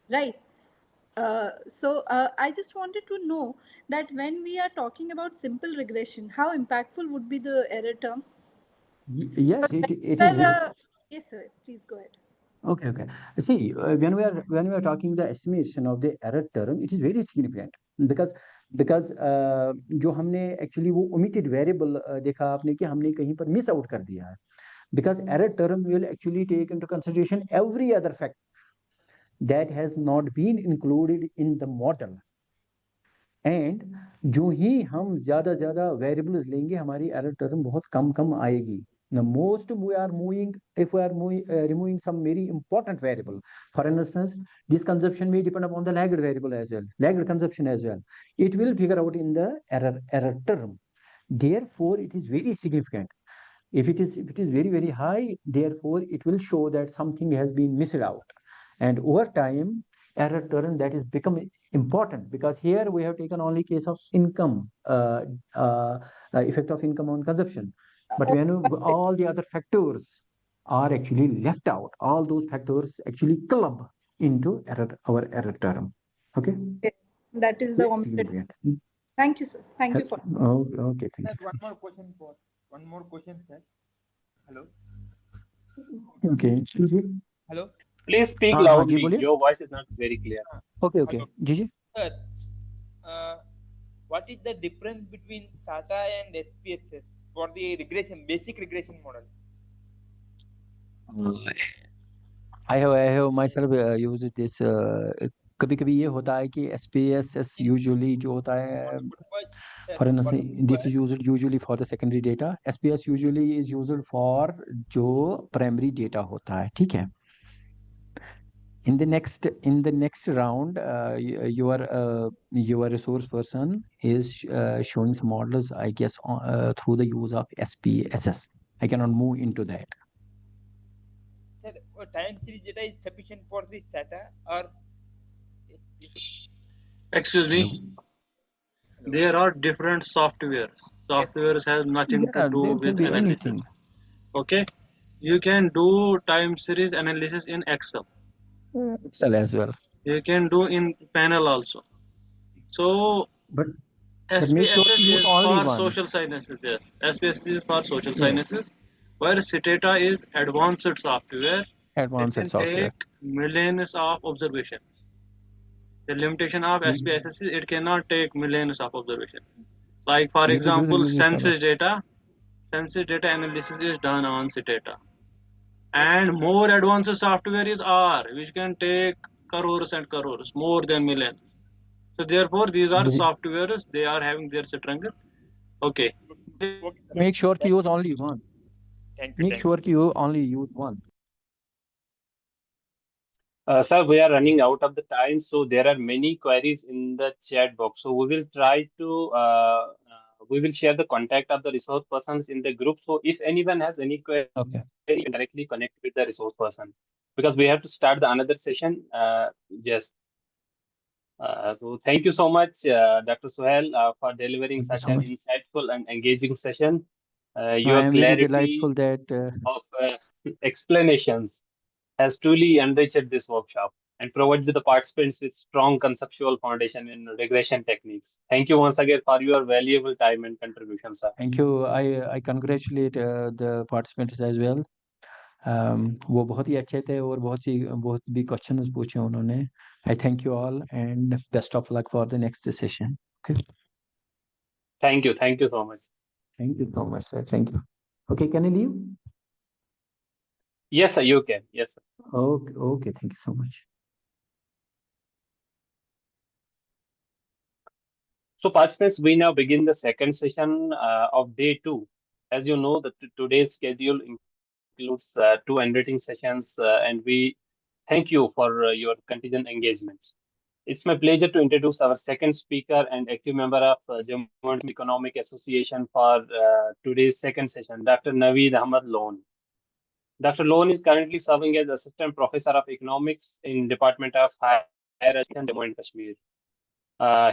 Speaker 8: right? So I just wanted to know that when we are talking about simple regression, how impactful would be the error term?
Speaker 3: Yes, it is.
Speaker 8: Yes, sir. Please go ahead.
Speaker 3: Okay. See, when we are talking the estimation of the error term, it is very significant because जो हमने actually वो omitted variable देखा आपने कि हमने कहीं पर miss out कर दिया है. Because error term will actually take into consideration every other fact that has not been included in the model. And जो ही हम ज़्यादा variables लेंगे, हमारी error term बहुत कम आएगी. Now, most we are moving, if we are removing some very important variable. For instance, this consumption may depend upon the lagged variable as well, lagged consumption as well. It will figure out in the error term. Therefore, it is very significant. If it is very high, therefore it will show that something has been missed out. And over time, error term that is become important, because here we have taken only case of income, effect of income on consumption. But when all the other factors are actually left out, all those factors actually club into our error term. Okay.
Speaker 8: That is the
Speaker 3: significant.
Speaker 8: Thank you, sir. Thank you for.
Speaker 3: Okay. Thank you.
Speaker 5: One more question, sir. Hello.
Speaker 3: Okay.
Speaker 5: Hello.
Speaker 2: Please speak loudly. Your voice is not very clear.
Speaker 3: Okay. Gigi.
Speaker 5: Sir, what is the difference between SATA and SPSS for the basic regression model?
Speaker 3: I have myself used this. कभी ये होता है कि SPSS usually जो होता है For instance, this is used usually for the secondary data. SPS usually is used for जो primary data होता है, ठीक है? In the next round, your resource person is showing some models, I guess, through the use of SPSS. I cannot move into that.
Speaker 5: Sir, time series data is sufficient for this data, or
Speaker 1: Excuse me. There are different softwares. Softwares has nothing to do
Speaker 3: there can
Speaker 1: with
Speaker 3: be
Speaker 1: analysis.
Speaker 3: anything.
Speaker 1: Okay, you can do time series analysis in Excel.
Speaker 3: Excel as well.
Speaker 1: You can do in panel also. So
Speaker 3: But make sure
Speaker 1: SPSS
Speaker 3: to use
Speaker 1: is
Speaker 3: only
Speaker 1: for
Speaker 3: one.
Speaker 1: social sciences. Yes, SPSS is for social
Speaker 3: Yes.
Speaker 1: sciences. Where Stata is advanced software.
Speaker 3: Advanced
Speaker 1: it can
Speaker 3: software.
Speaker 1: take millions of observations. The limitation of SPSS is it cannot take millions of observations. Like for example, census data. Census data analysis is done on Stata. And more advanced software is R, which can take crores and crores, more than millions. So therefore, these are softwares. They are having their strength. Okay.
Speaker 3: Make sure to use only one.
Speaker 5: Thank you.
Speaker 3: Make sure you only use one.
Speaker 2: Sir, we are running out of the time, so there are many queries in the chat box. So we will try to we will share the contact of the resource persons in the group. So if anyone has any query,
Speaker 3: Okay,
Speaker 2: you can directly connect with the resource person, because we have to start the another session. Yes. So thank you so much, Dr. Suhail, for delivering
Speaker 3: thank you
Speaker 2: such
Speaker 3: so
Speaker 2: an
Speaker 3: much.
Speaker 2: insightful and engaging session.
Speaker 3: I
Speaker 2: Your
Speaker 3: am very
Speaker 2: clarity
Speaker 3: delightful that
Speaker 2: of explanations has truly enriched this workshop and provided the participants with strong conceptual foundation in regression techniques. Thank you once again for your valuable time and contribution, sir.
Speaker 3: thank you. I congratulate the participants as well. वो बहुत ही अच्छे थे और बहुत भी questions पूछे उन्होंने. I thank you all and best of luck for the next session. Okay.
Speaker 2: Thank you so much.
Speaker 3: Thank you so much, sir. Thank you. Okay, can I leave?
Speaker 2: Yes, sir, you can. Yes, sir.
Speaker 3: Okay. Thank you so much.
Speaker 2: So participants, we now begin the second session of day 2. As you know, today's schedule includes 2 enriching sessions, and we thank you for your contingent engagement. It's my pleasure to introduce our second speaker and active member of Jammu Economic Association for today's second session, Dr. Naveed Ahmad Lone. Dr. Lone is currently serving as Assistant Professor of Economics in Department of Higher Education, Jammu and Kashmir.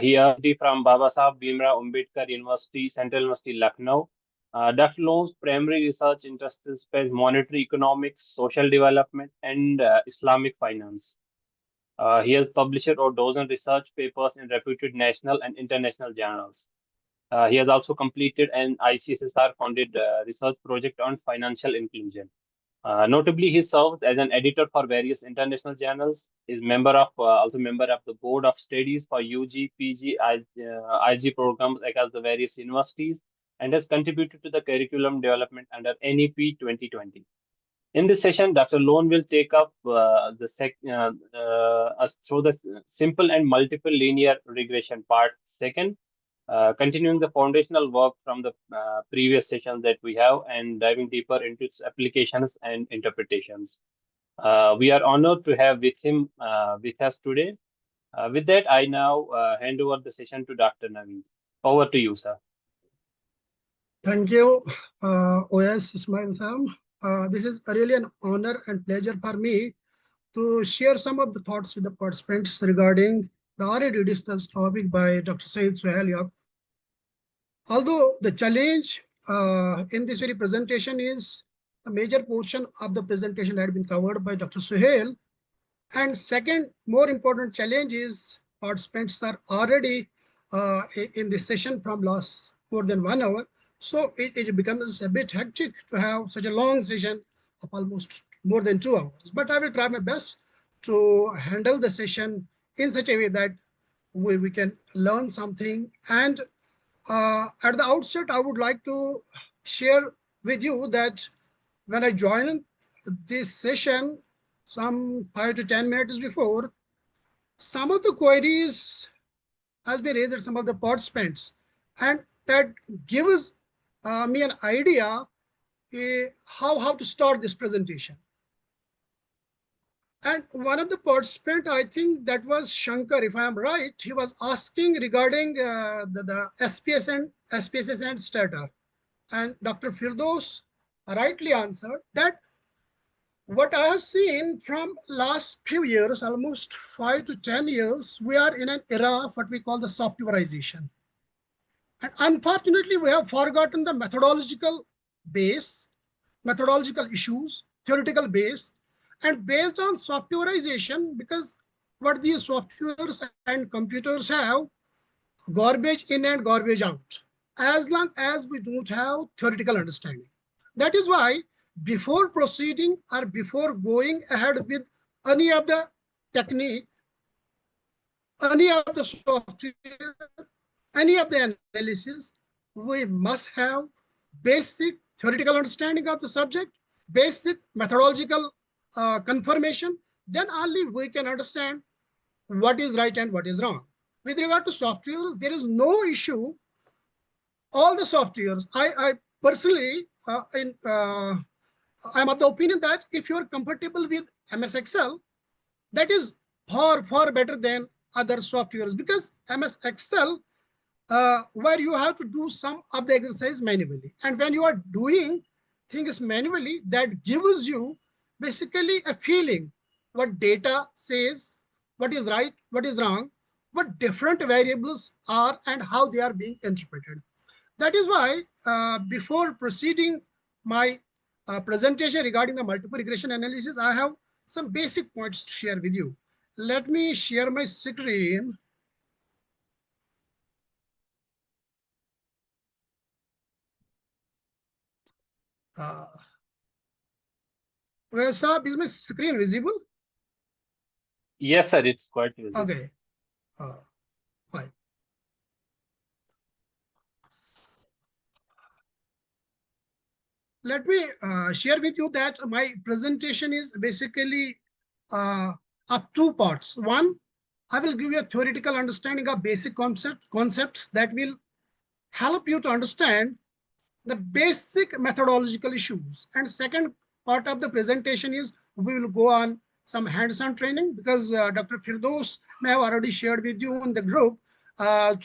Speaker 2: He is from Baba Saheb Bhimrao Ambedkar University, Central University, Lucknow. Dr. Lone's primary research interests is monetary economics, social development, and Islamic finance. He has published a dozen research papers in reputed national and international journals. He has also completed an ICSSR-funded research project on financial inclusion. Notably, he serves as an editor for various international journals. Is also member of the board of studies for UG, PG, IG programs across the various universities, and has contributed to the curriculum development under NEP 2020. In this session, Dr. Lone will take up us through the simple and multiple linear regression part second, continuing the foundational work from the previous sessions that we have and diving deeper into its applications and interpretations. We are honored to have with us today. With that, I now hand over the session to Dr. Naveed. Over to you, sir.
Speaker 9: Thank you, OWAIS Ismail Sam. This is really an honor and pleasure for me to share some of the thoughts with the participants regarding the already discussed topic by Dr. SUHAIL YAQOOB. Although the challenge in this very presentation is a major portion of the presentation had been covered by Dr. SUHAIL, and second, more important challenge is participants are already in this session from last more than 1 hour. So it becomes a bit hectic to have such a long session of almost more than 2 hours. But I will try my best to handle the session in such a way that we can learn something. And at the outset, I would like to share with you that when I joined this session, some 5 to 10 minutes before, some of the queries has been raised at some of the participants And that gives me an idea how to start this presentation. And one of the participants, I think that was Shankar, if I am right, he was asking regarding the SPSS and Stata. And Dr. Firdaus rightly answered that what I have seen from last few years, almost 5 to 10 years, we are in an era of what we call the softwareization. And unfortunately, we have forgotten the methodological base, methodological issues, theoretical base, and based on softwareization, because what these softwares and computers have, garbage in and garbage out, as long as we don't have theoretical understanding. That is why before proceeding or before going ahead with any of the technique, any of the software, any of the analysis, we must have basic theoretical understanding of the subject, basic methodological confirmation, then only we can understand what is right and what is wrong. With regard to softwares, there is no issue. All the softwares, I personally, I'm of the opinion that if you're comfortable with MS Excel, that is far better than other softwares, because MS Excel, where you have to do some of the exercise manually. And when you are doing things manually, that gives you basically a feeling what data says, what is right, what is wrong, what different variables are, and how they are being interpreted. That is why before proceeding my presentation regarding the multiple regression analysis, I have some basic points to share with you. Let me share my screen. Sir, is my screen visible?
Speaker 2: Yes, sir, it's quite visible.
Speaker 9: Okay, fine. Let me share with you that my presentation is basically of two parts. One, I will give you a theoretical understanding of basic concepts that will help you to understand the basic methodological issues. And second part of the presentation is we will go on some hands-on training, because Dr. Firdaus may have already shared with you in the group that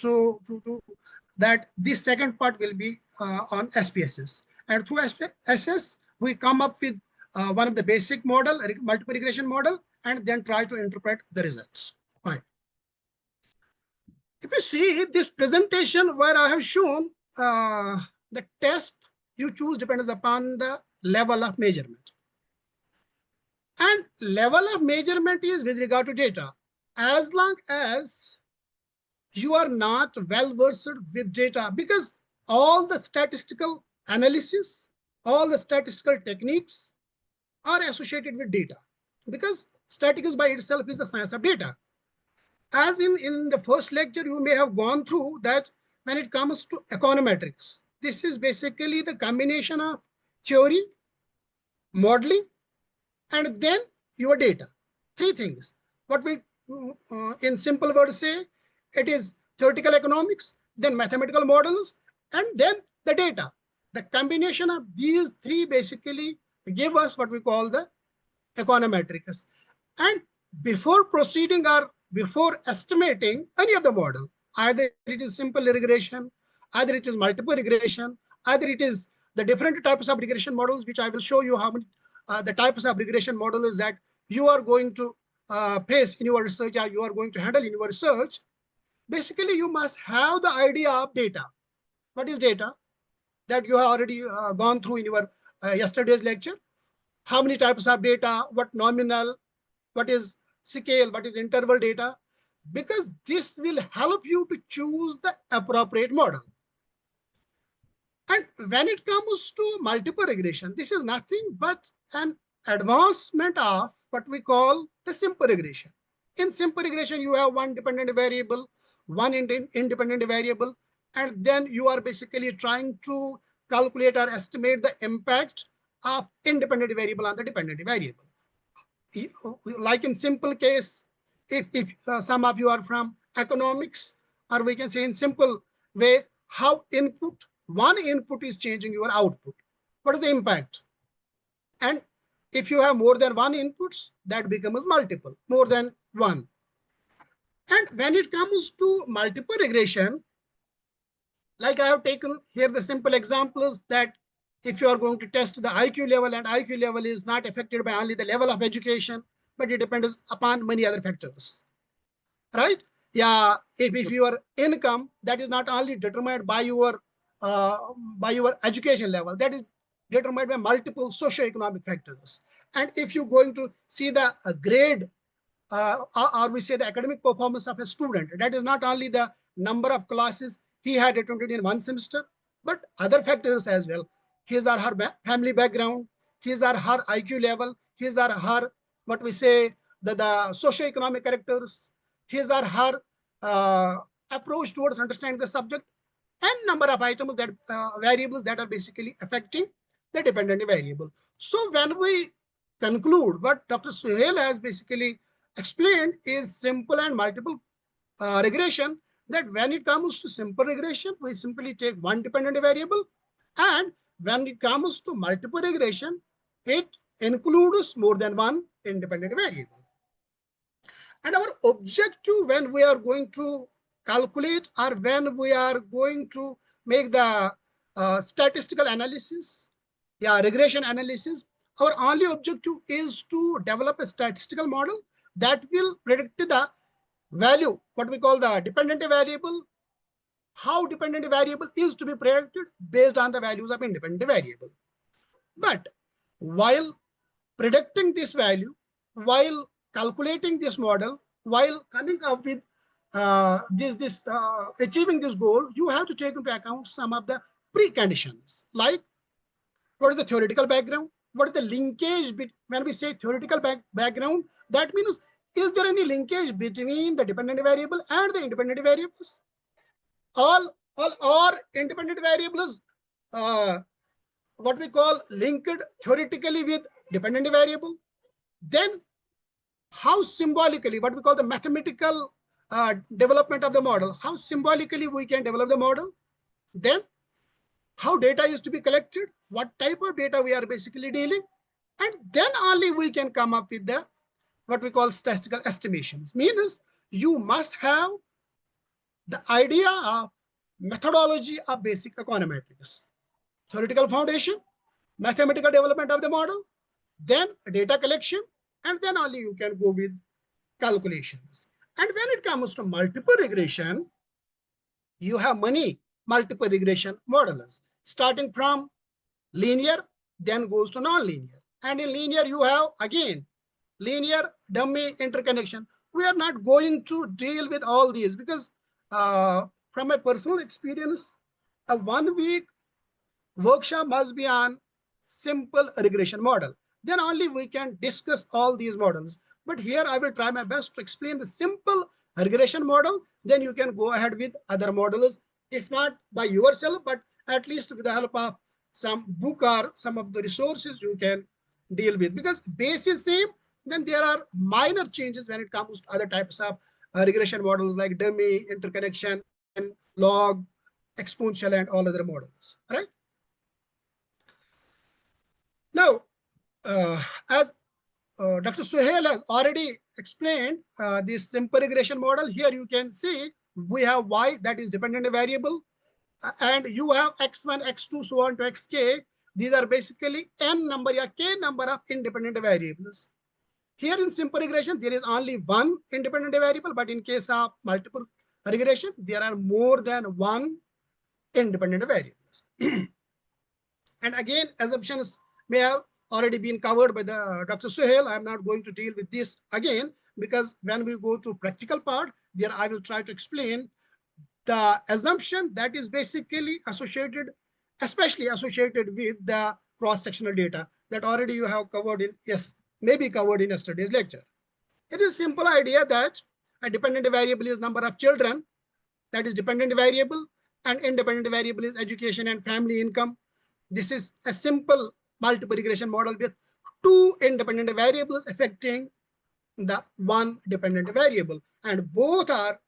Speaker 9: this second part will be on SPSS. And through SPSS, we come up with one of the basic model, multiple regression model, and then try to interpret the results. Fine. If you see this presentation where I have shown the test you choose depends upon the level of measurement. And level of measurement is with regard to data. As long as you are not well versed with data, because all the statistical analysis, all the statistical techniques are associated with data, because statistics by itself is the science of data. As in the first lecture, you may have gone through that when it comes to econometrics, this is basically the combination of theory, modeling, and then your data. Three things. What we, in simple words, say, it is theoretical economics, then mathematical models, and then the data. The combination of these three basically give us what we call the econometrics. And before proceeding or before estimating any of the model, either it is simple regression, either it is multiple regression, either it is the different types of regression models, which I will show you how many the types of regression models that you are going to face in your research or you are going to handle in your research. Basically, you must have the idea of data. What is data? That you have already gone through in your yesterday's lecture. How many types of data, what nominal, what is scale, what is interval data, because this will help you to choose the appropriate model. And when it comes to multiple regression, this is nothing but an advancement of what we call the simple regression. In simple regression, you have one dependent variable, one independent variable, and then you are basically trying to calculate or estimate the impact of independent variable on the dependent variable. Like in simple case, if some of you are from economics, or we can say in simple way, how one input is changing your output. What is the impact? And if you have more than one inputs, that becomes multiple, more than one. And when it comes to multiple regression, like I have taken here the simple examples that if you are going to test the IQ level, and IQ level is not affected by only the level of education, but it depends upon many other factors, right? Yeah, if your income, that is not only determined by your education level, that is determined by multiple socioeconomic factors. And if you're going to see the grade or we say the academic performance of a student, that is not only the number of classes he had attended in one semester, but other factors as well. His or her family background, his or her IQ level, his or her, what we say, the socioeconomic characters, his or her approach towards understanding the subject, and number of items that variables that are basically affecting the dependent variable. So when we conclude, what Dr. SUHAIL has basically explained is simple and multiple regression, that when it comes to simple regression, we simply take one dependent variable, and when it comes to multiple regression, it includes more than one independent variable. And our objective when we are going to calculate or when we are going to make the statistical analysis, regression analysis, our only objective is to develop a statistical model that will predict the value, what we call the dependent variable, how dependent variable is to be predicted based on the values of independent variable. But while predicting this value, while calculating this model, while coming up with achieving this goal, you have to take into account some of the preconditions, like what is the theoretical background, what is the linkage when we say theoretical background, that means is there any linkage between the dependent variable and the independent variables? All independent variables what we call linked theoretically with dependent variable. Then how symbolically, what we call the mathematical development of the model, how symbolically we can develop the model. Then how data is to be collected, what type of data we are basically dealing, and then only we can come up with the what we call statistical estimations. Means you must have the idea of methodology of basic econometrics, theoretical foundation, mathematical development of the model, then data collection, and then only you can go with calculations. And when it comes to multiple regression, you have many multiple regression models, starting from linear, then goes to non-linear. And in linear, you have again linear, dummy, interconnection. We are not going to deal with all these because from my personal experience, a 1 week workshop must be on simple regression model. Then only we can discuss all these models. But here I will try my best to explain the simple regression model. Then you can go ahead with other models, if not by yourself, but at least with the help of some book or some of the resources you can deal with. Because base is same, then there are minor changes when it comes to other types of regression models like dummy, interconnection, log, exponential, and all other models, right? Now, as Dr. SUHAIL has already explained this simple regression model, here you can see we have y, that is dependent variable, and you have x1, x2, so on to xk. These are basically n number or k number of independent variables. Here in simple regression, there is only one independent variable, but in case of multiple regression, there are more than one independent variables. And again, assumptions may have already been covered by the Dr. SUHAIL. I'm not going to deal with this again, because when we go to practical part, there I will try to explain the assumption that is basically associated, especially associated with the cross-sectional data that already you have covered in, yes, maybe covered in yesterday's lecture. It is a simple idea that a dependent variable is number of children, that is dependent variable, and independent variable is education and family income. This is a simple multiple regression model with two independent variables affecting the one dependent variable, and both are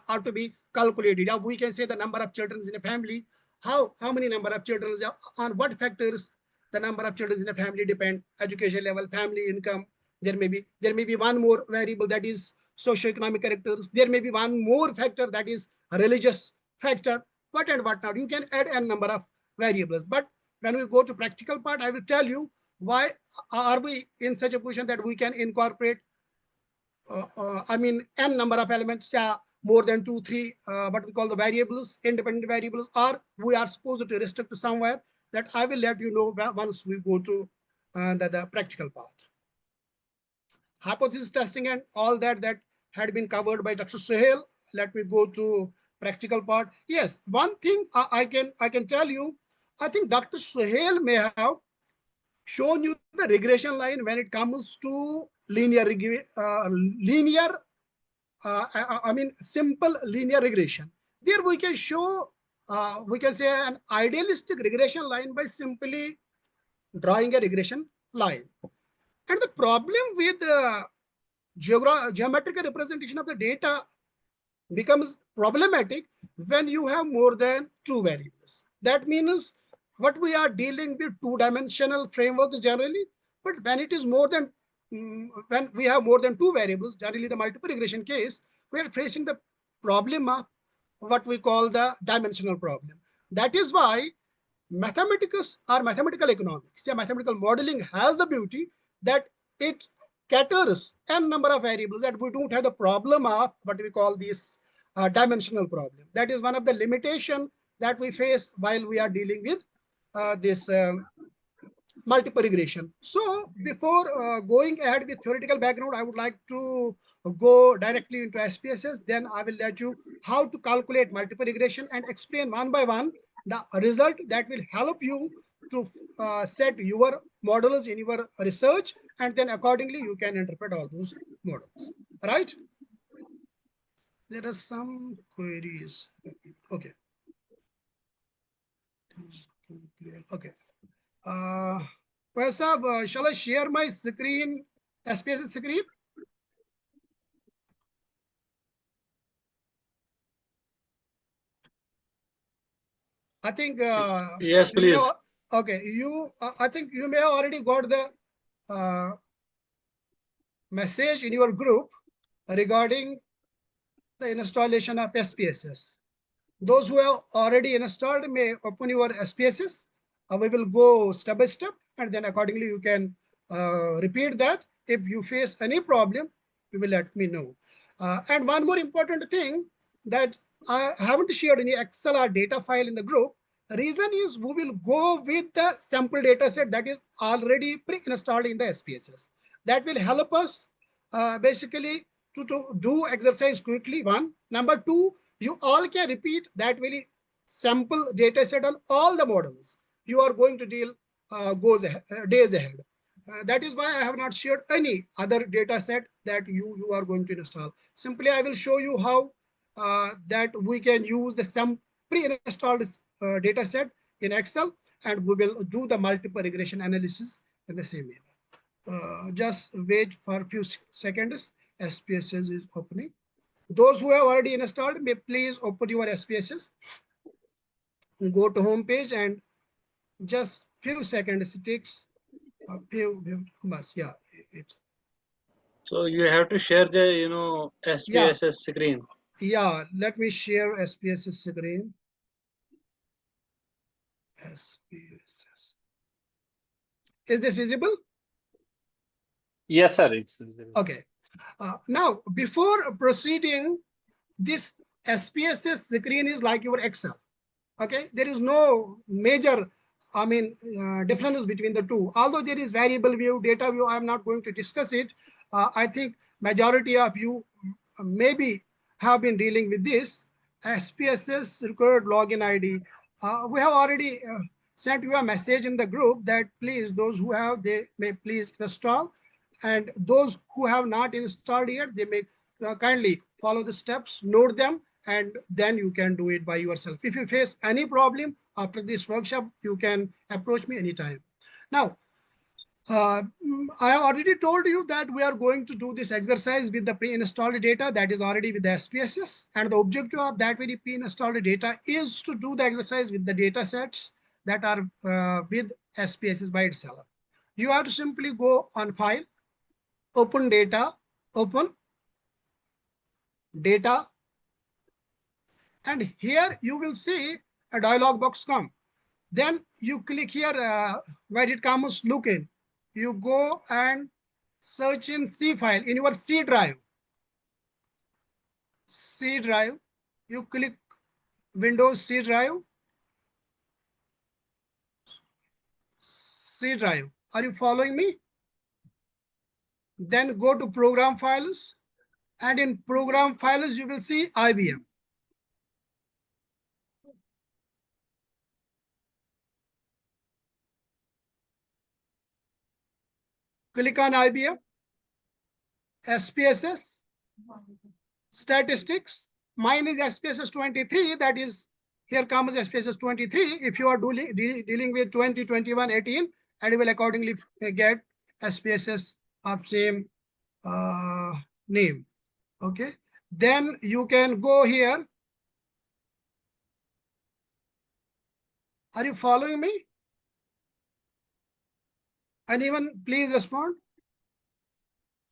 Speaker 9: are to be calculated. Now we can say the number of children in a family. How many number of children, on what factors the number of children in a family depend? Education level, family income. There may be one more variable, that is socioeconomic characters. There may be one more factor, that is a religious factor. What and what not? You can add a number of variables. But when we go to practical part, I will tell you why are we in such a position that we can incorporate n number of elements, more than 2, 3, what we call the variables, independent variables, or we are supposed to restrict to somewhere. That I will let you know once we go to the practical part. Hypothesis testing and all that had been covered by Dr. SUHAIL. Let me go to practical part. Yes, one thing I can tell you, I think Dr. SUHAIL may have shown you the regression line when it comes to simple linear regression. There we can show, we can say an idealistic regression line by simply drawing a regression line. And the problem with geometrical representation of the data becomes problematic when you have more than 2 variables. That means what we are dealing with two-dimensional frameworks generally, but when it is more than when we have more than 2 variables, generally the multiple regression case, we are facing the problem of what we call the dimensional problem. That is why mathematics or mathematical economics, mathematical modeling has the beauty that it caters n number of variables, that we don't have the problem of what we call this dimensional problem. That is one of the limitation that we face while we are dealing with this multiple regression. So before going ahead with theoretical background, I would like to go directly into SPSS. Then I will let you how to calculate multiple regression and explain one by one the result that will help you to set your models in your research, and then accordingly you can interpret all those models. Right? There are some queries. Okay. Okay. Well, shall I share my screen, SPSS screen? I think.
Speaker 1: Yes, please.
Speaker 9: Okay, I think you may have already got the message in your group regarding the installation of SPSS. Those who have already installed may open your SPSS. We will go step by step, and then accordingly you can repeat that. If you face any problem, you will let me know. And one more important thing, that I haven't shared any Excel or data file in the group. The reason is we will go with the sample data set that is already pre-installed in the SPSS. That will help us basically to do exercise quickly, one. Number two, you all can repeat that very sample data set on all the models you are going to deal days ahead. That is why I have not shared any other data set that you are going to install. Simply, I will show you how that we can use the pre-installed data set in Excel, and we will do the multiple regression analysis in the same way. Just wait for a few seconds. SPSS is opening. Those who have already installed, may please open your SPSS. Go to home page, and just few seconds. It takes a few months. Yeah.
Speaker 1: So you have to share the SPSS screen.
Speaker 9: Yeah. Let me share SPSS screen. SPSS. Is this visible?
Speaker 2: Yes, sir. It's visible.
Speaker 9: Okay. Now, before proceeding, this SPSS screen is like your Excel. Okay, there is no major, difference between the two. Although there is variable view, data view, I'm not going to discuss it. I think majority of you maybe have been dealing with this. SPSS required login ID. We have already sent you a message in the group that please, those who have, they may please install. And those who have not installed yet, they may kindly follow the steps, note them, and then you can do it by yourself. If you face any problem after this workshop, you can approach me anytime. Now, I have already told you that we are going to do this exercise with the pre-installed data that is already with the SPSS, and the objective of that very pre-installed data is to do the exercise with the data sets that are with SPSS by itself. You have to simply go on File, Open Data, Open Data, and here you will see a dialog box come. Then you click here where it comes look in. You go and search in C file in your C drive. C drive. You click Windows C drive. C drive. Are you following me? Then go to Program Files. And in Program Files, you will see IBM. Click on IBM. SPSS. Statistics. Mine is SPSS 23. That is, here comes SPSS 23. If you are dealing with 20, 21, 18, and you will accordingly get SPSS of same name. Okay. Then you can go here. Are you following me? Anyone please respond?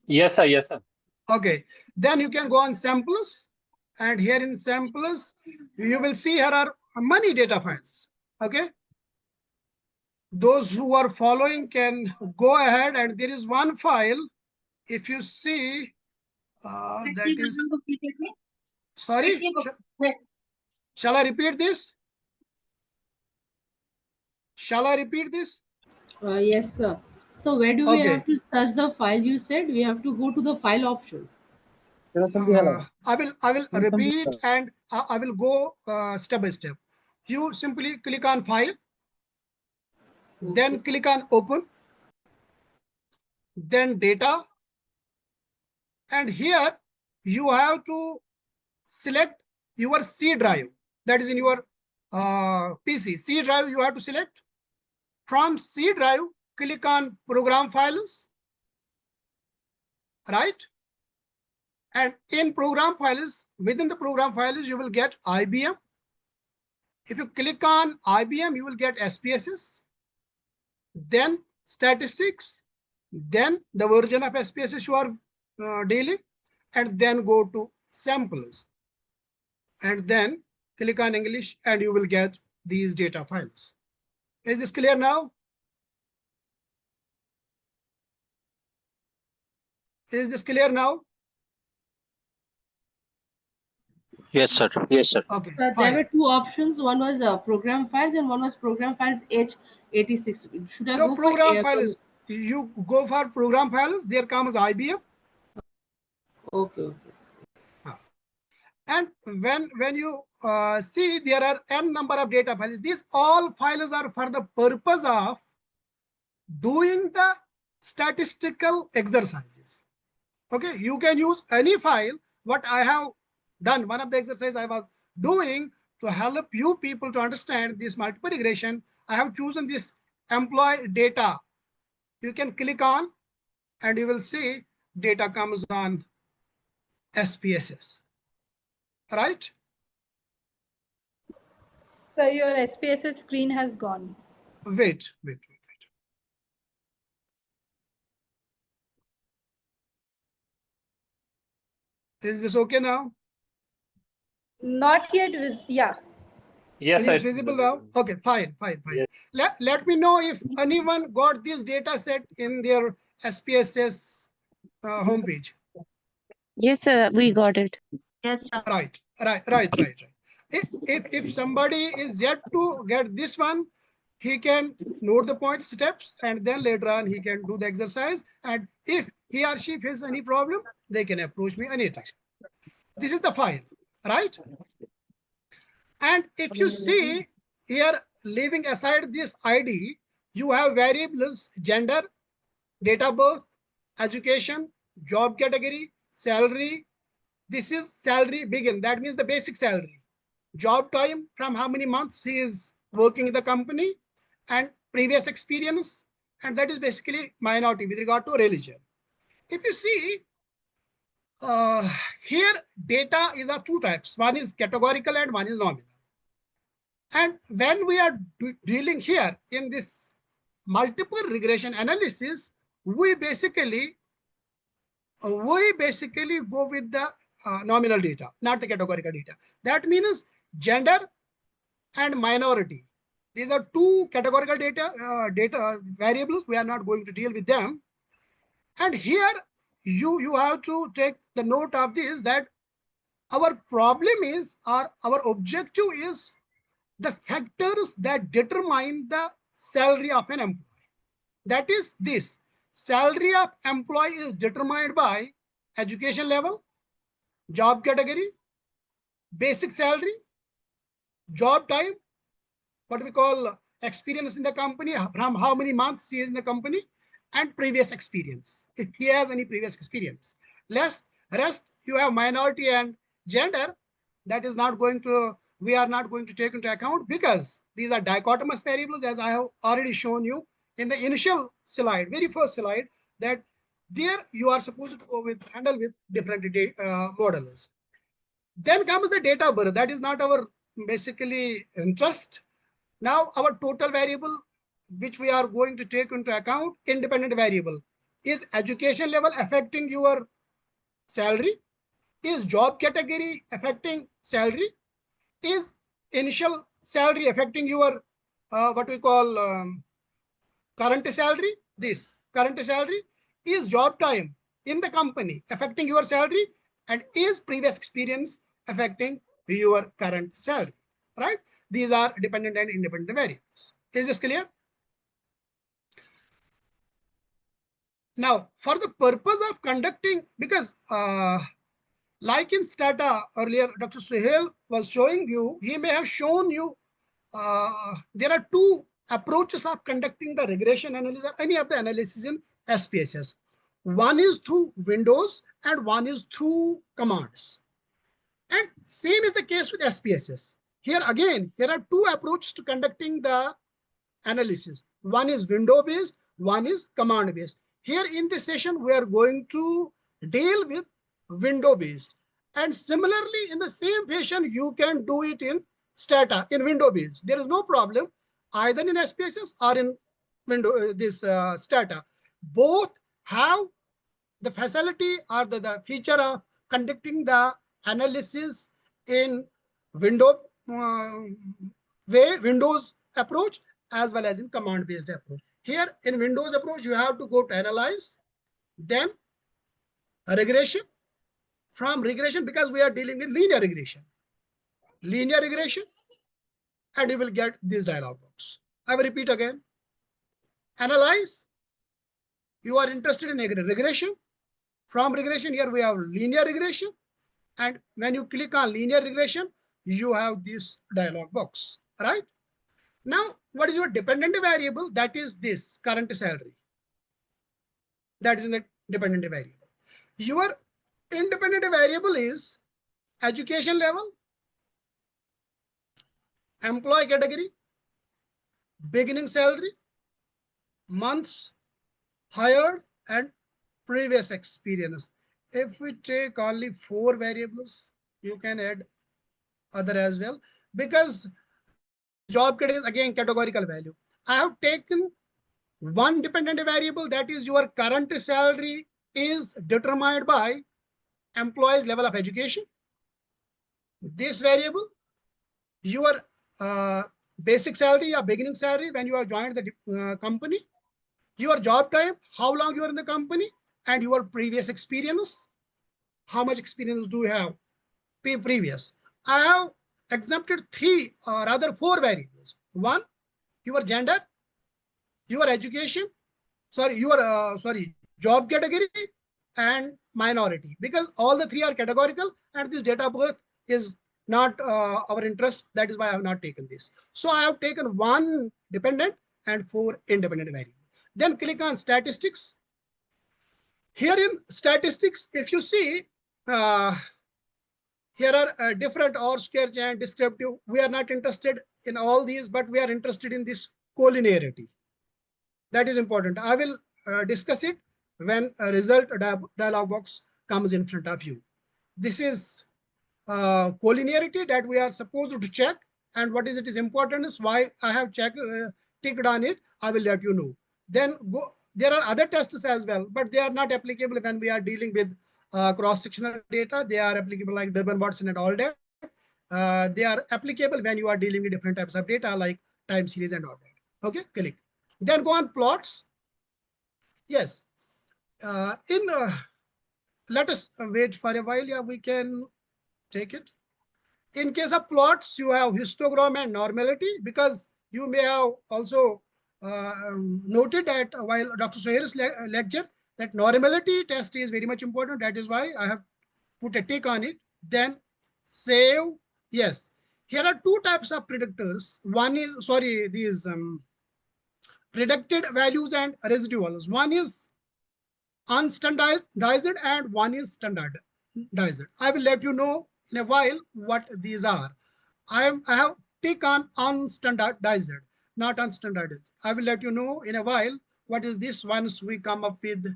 Speaker 2: Yes, sir. Yes, sir.
Speaker 9: Okay. Then you can go on samples. And here in samples, you will see here are many data files. Okay. Those who are following can go ahead, and there is one file. If you see, that is, sorry, shall I repeat this? Shall I repeat this?
Speaker 7: Yes, sir. So where do we have to search the file? You said we have to go to the file option.
Speaker 9: I will repeat, and I will go step by step. You simply click on File, then click on Open, then Data, and here you have to select your C drive that is in your PC. C drive you have to select. From C drive, click on Program Files, right? And in Program Files, within the Program Files, you will get IBM. If you click on IBM, you will get SPSS, then Statistics, then the version of SPSS you are dealing, and then go to Samples. And then click on English, and you will get these data files. Is this clear now? Is this clear now?
Speaker 6: Yes, sir. Yes, sir.
Speaker 9: Okay.
Speaker 7: There were two options. One was program files, and one was program files H86. Should I go
Speaker 9: program
Speaker 7: for
Speaker 9: files? You go for program files. There comes IBM.
Speaker 7: Okay.
Speaker 9: And when you see there are n number of data files, these all files are for the purpose of doing the statistical exercises. Okay, you can use any file. What I have done, one of the exercises I was doing to help you people to understand this multiple regression, I have chosen this employee data. You can click on, and you will see data comes on SPSS. Right?
Speaker 8: So your SPSS screen has gone.
Speaker 9: Wait. Is this okay now?
Speaker 8: Not yet. Yeah.
Speaker 2: Yes,
Speaker 9: it is visible now. Okay, fine. Yes. Let me know if anyone got this data set in their SPSS homepage.
Speaker 10: Yes, sir, we got it.
Speaker 11: Yes, sir.
Speaker 9: Right. If somebody is yet to get this one, he can note the point steps, and then later on he can do the exercise. And if he or she faces any problem, they can approach me anytime. This is the file, right? And if you see here, leaving aside this ID, you have variables: gender, date of birth, education, job category, salary. This is salary begin. That means the basic salary. Job time, from how many months he is working in the company, and previous experience, and that is basically minority with regard to religion. If you see, here data is of two types. One is categorical and one is nominal. And when we are dealing here in this multiple regression analysis, we basically go with the nominal data, not the categorical data. That means gender and minority. These are two categorical data variables. We are not going to deal with them. And here you have to take the note of this, that our problem is, or our objective is, the factors that determine the salary of an employee. That is this. Salary of employee is determined by education level, job category, basic salary, job time, what we call experience in the company, from how many months he is in the company, and previous experience, if he has any previous experience. Rest you have minority and gender. That is not going to, we are not going to take into account, because these are dichotomous variables, as I have already shown you in the initial slide, very first slide, that there you are supposed to go with, handle with different models. Then comes the date of birth. That is not our basically interest. Now our total variable, which we are going to take into account, independent variable, is education level affecting your salary? Is job category affecting salary? Is initial salary affecting your what we call current salary? This current salary. Is job time in the company affecting your salary? And is previous experience affecting your current salary? Right? These are dependent and independent variables. Is this clear? Now, for the purpose of conducting, because like in Stata earlier, Dr. SUHAIL was showing you, he may have shown you, there are two approaches of conducting the regression analysis, or any of the analysis in SPSS. One is through windows and one is through commands. And same is the case with SPSS. Here again, there are two approaches to conducting the analysis. One is window-based, one is command-based. Here in this session, we are going to deal with window-based. And similarly, in the same fashion, you can do it in Stata, in window-based. There is no problem, either in SPSS or in Stata. Both have the facility or the feature of conducting the analysis in Windows approach, as well as in command-based approach. Here in Windows approach, you have to go to analyze, then regression. From regression, because we are dealing with linear regression, and you will get this dialog box. I will repeat again. Analyze. You are interested in regression. From regression, here we have linear regression. And when you click on linear regression, you have this dialog box, right? Now, what is your dependent variable? That is this current salary. That is in the dependent variable. Your independent variable is education level, employee category, beginning salary, months hired, and previous experience. If we take only 4 variables, you can add other as well, because this job category is again categorical value. I have taken one dependent variable, that is your current salary is determined by employee's level of education. This variable, your basic salary or beginning salary when you have joined the company, your job time, how long you are in the company, and your previous experience. How much experience do you have previous? I have exempted 3 or rather 4 variables. One, your gender, your education, job category, and minority, because all the 3 are categorical, and this date of birth is not our interest. That is why I have not taken this. So I have taken 1 dependent and 4 independent variables. Then click on statistics. Here in statistics, if you see, here are different R-square and descriptive. We are not interested in all these, but we are interested in this collinearity. That is important. I will discuss it when a result dialog box comes in front of you. This is collinearity that we are supposed to check, and what is it is important is why I have ticked on it. I will let you know. Then there are other tests as well, but they are not applicable when we are dealing with cross-sectional data. They are applicable like Durbin, Watson, and all that. They are applicable when you are dealing with different types of data like time series and all that. Okay, click. Then go on plots. Yes. Let us wait for a while. Yeah, we can take it. In case of plots, you have histogram and normality, because you may have also noted that while Dr. SUHAIL's lecture, that normality test is very much important. That is why I have put a tick on it. Then save. Yes. Here are two types of predictors. One is, sorry, these predicted values and residuals. One is unstandardized and one is standardized. I will let you know in a while what these are. I have tick on unstandardized, not unstandardized. I will let you know in a while what is this once we come up with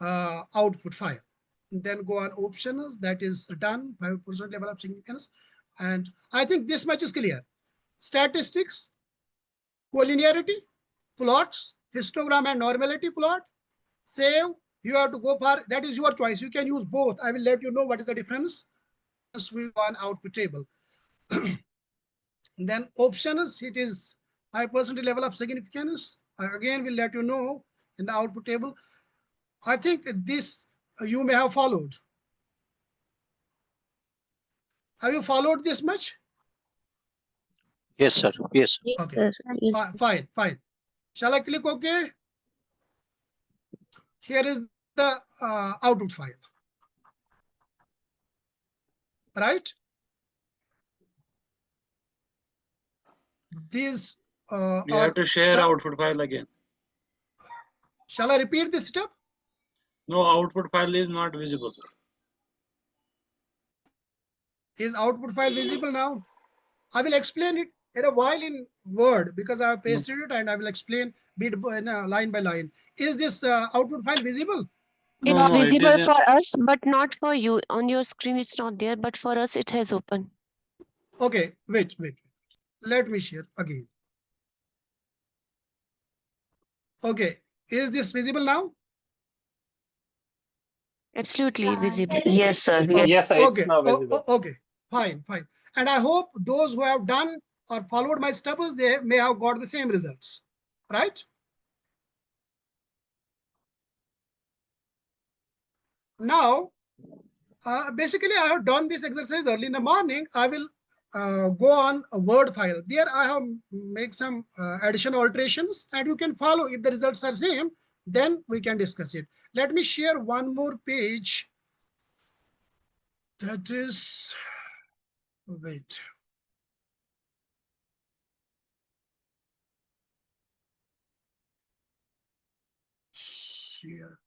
Speaker 9: output file. Then go on options. That is done, 5% level of significance. And I think this much is clear. Statistics, collinearity, plots, histogram and normality plot. Save. You have to go for, that is your choice. You can use both. I will let you know what is the difference as we go on output table. Then options, it is 5% level of significance. Again, we'll let you know in the output table. I think this you may have followed. Have you followed this much?
Speaker 6: Yes, sir. Yes.
Speaker 10: Yes,
Speaker 9: Okay.
Speaker 10: sir. Yes.
Speaker 9: Fine. Shall I click OK? Here is the output file. Right? These
Speaker 1: You have to share output file again.
Speaker 9: Shall I repeat this step?
Speaker 1: No, output file is not visible.
Speaker 9: Is output file visible now? I will explain it in a while in Word, because I have pasted it, and I will explain bit line by line. Is this output file visible?
Speaker 10: It's
Speaker 1: No, it
Speaker 10: visible
Speaker 1: isn't.
Speaker 10: for us, but not for you. On your screen, it's not there, but for us, it has open.
Speaker 9: Okay, wait. Let me share again. Okay, is this visible now?
Speaker 10: Absolutely visible. Yes, sir.
Speaker 2: Yes, sir. It's
Speaker 9: Okay,
Speaker 2: now visible.
Speaker 9: okay, fine. And I hope those who have done or followed my steps, they may have got the same results, right? Now, basically, I have done this exercise early in the morning. I will go on a Word file. There I have make some additional alterations, and you can follow. If the results are same, then we can discuss it. Let me share one more page. That is, wait. Share.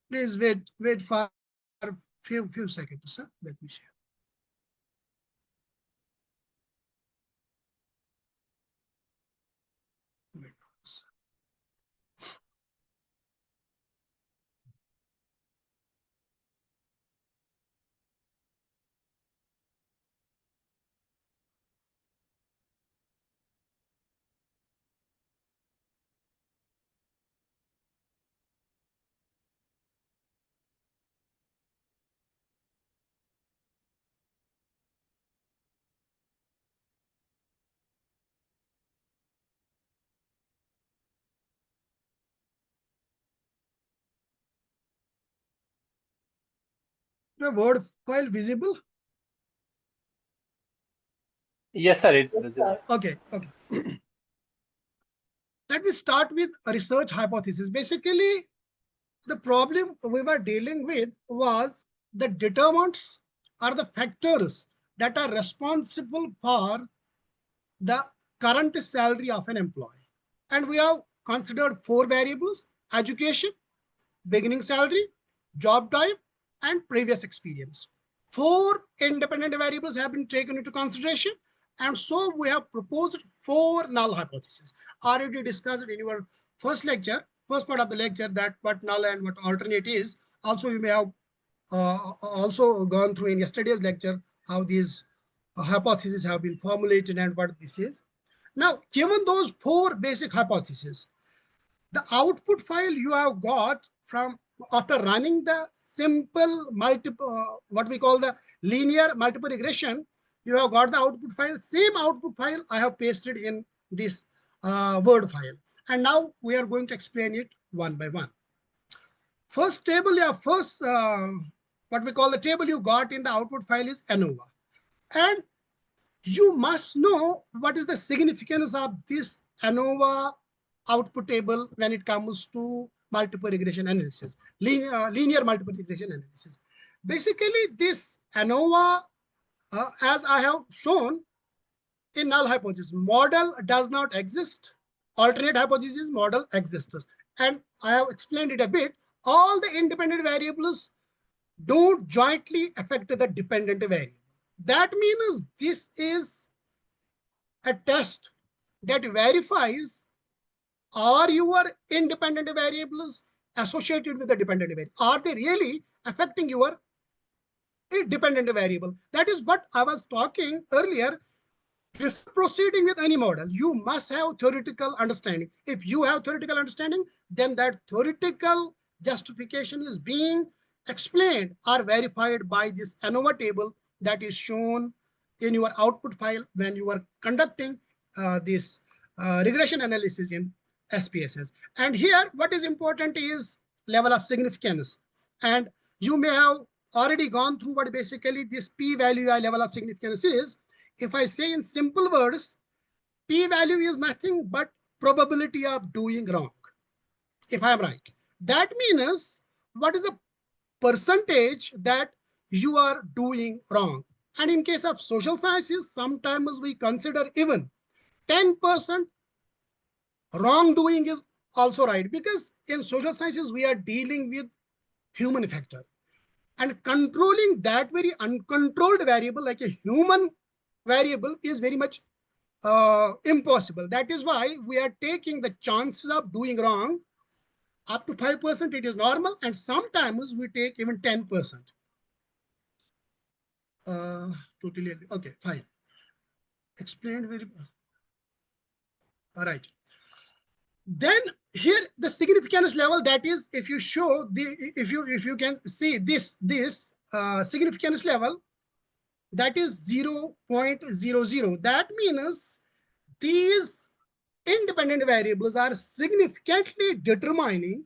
Speaker 9: Please wait for a few seconds, sir. Let me share. Windows. The Word file visible?
Speaker 2: Yes, sir. It's visible.
Speaker 9: Okay. Let me start with a research hypothesis. Basically, the problem we were dealing with was the determinants are the factors that are responsible for the current salary of an employee. And we have considered 4 variables: education, beginning salary, job type, and previous experience. 4 independent variables have been taken into consideration, and so we have proposed 4 null hypotheses. Already discussed in your first part of the lecture, that what null and what alternate is. Also, you may have also gone through in yesterday's lecture how these hypotheses have been formulated and what this is. Now, given those 4 basic hypotheses, the output file you have got from after running the simple multiple, what we call the linear multiple regression, you have got the output file. Same output file I have pasted in this Word file. And now we are going to explain it one by one. First table, what we call the table you got in the output file is ANOVA. And you must know what is the significance of this ANOVA output table when it comes to multiple regression analysis, linear multiple regression analysis. Basically, this ANOVA, as I have shown in null hypothesis, model does not exist. Alternate hypothesis, model exists. And I have explained it a bit. All the independent variables don't jointly affect the dependent variable. That means this is a test that verifies, are your independent variables associated with the dependent variable? Are they really affecting your dependent variable? That is what I was talking earlier. Before proceeding with any model, you must have theoretical understanding. If you have theoretical understanding, then that theoretical justification is being explained or verified by this ANOVA table that is shown in your output file when you are conducting this regression analysis in SPSS. And here, what is important is level of significance. And you may have already gone through what basically this p-value level of significance is. If I say in simple words, p-value is nothing but probability of doing wrong, if I am right. That means what is the percentage that you are doing wrong. And in case of social sciences, sometimes we consider even 10% wrongdoing is also right, because in social sciences, we are dealing with human factor. And controlling that very uncontrolled variable like a human variable is very much impossible. That is why we are taking the chances of doing wrong up to 5%. It is normal, and sometimes we take even 10%. Totally agree. Okay, fine. Explained very well. All right. Then here the significance level, that is, if you show the if you can see this significance level, that is 0.00. That means these independent variables are significantly determining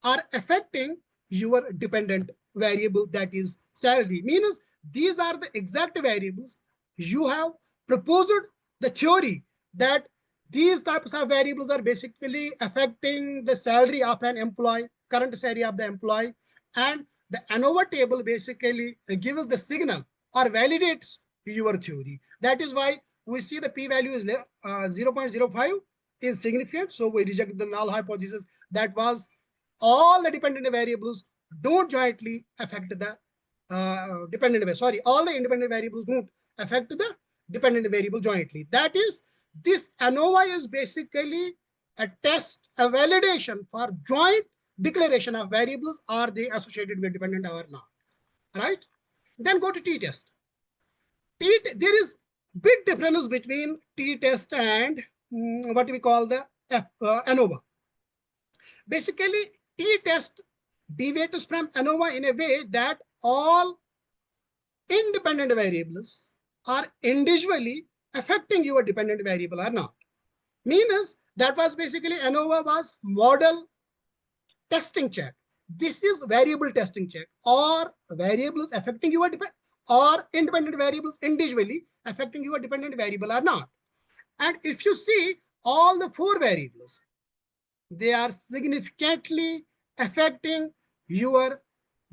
Speaker 9: or affecting your dependent variable, that is salary. Means these are the exact variables you have proposed the theory that these types of variables are basically affecting the salary of an employee, current salary of the employee, and the ANOVA table basically gives the signal or validates your theory. That is why we see the p-value is 0.05 is significant. So we reject the null hypothesis that was all the dependent variables don't jointly affect the dependent variable. Sorry, all the independent variables don't affect the dependent variable jointly. That is, this ANOVA is basically a test, a validation for joint declaration of variables. Are they associated with dependent or not? Right? Then go to t-test. There is big difference between t-test and what we call the ANOVA. Basically, t-test deviates from ANOVA in a way that all independent variables are individually affecting your dependent variable or not. Means that was basically ANOVA was model testing check. This is variable testing check, or variables affecting your or independent variables individually affecting your dependent variable or not. And if you see all the 4 variables, they are significantly affecting your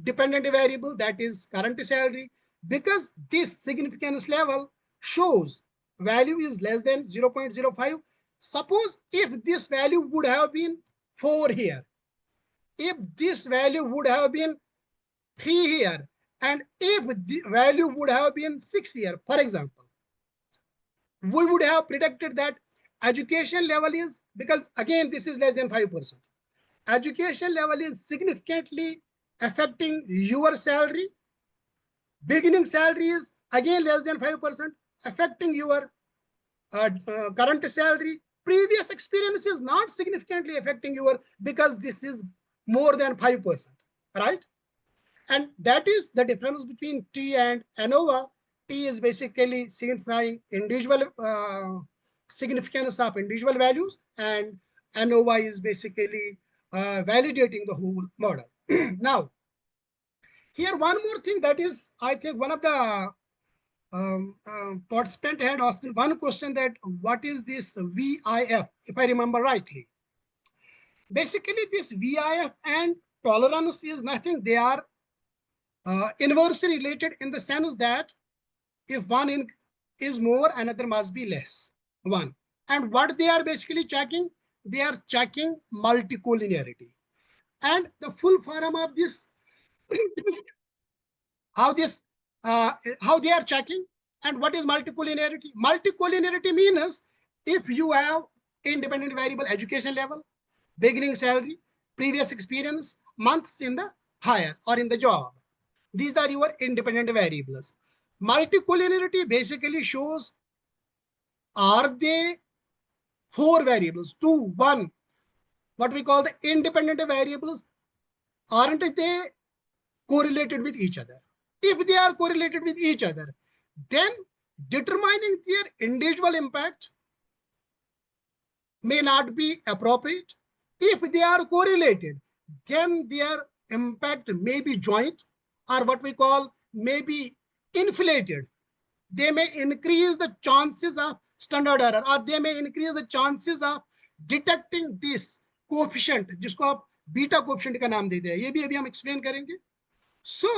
Speaker 9: dependent variable, that is current salary, because this significance level shows value is less than 0.05. Suppose if this value would have been 4 here, if this value would have been 3 here, and if the value would have been 6 here, for example, we would have predicted that education level is, because again, this is less than 5%. Education level is significantly affecting your salary. Beginning salary is again less than 5%, affecting your current salary. Previous experience is not significantly affecting your, because this is more than 5%, right? And that is the difference between T and ANOVA. T is basically signifying individual significance of individual values, and ANOVA is basically validating the whole model. Now, here one more thing that is, I think one of the participant had asked one question, that what is this VIF, if I remember rightly. Basically, this VIF and tolerance is nothing. They are inversely related in the sense that if one is more, another must be less. One. And what they are basically checking, they are checking multicollinearity. And the full form of this, how they are checking, and what is multicollinearity? Multicollinearity means if you have independent variable education level, beginning salary, previous experience, months in the hire or in the job. These are your independent variables. Multicollinearity basically shows, are they 4 variables, 2, 1, what we call the independent variables, aren't they correlated with each other? If they are correlated with each other, then determining their individual impact may not be appropriate. If they are correlated, then their impact may be joint, or what we call may be inflated. They may increase the chances of standard error, or they may increase the chances of detecting this coefficient, जिसको आप beta coefficient का नाम देते हैं, ये भी अभी हम एक्सप्लेन करेंगे. So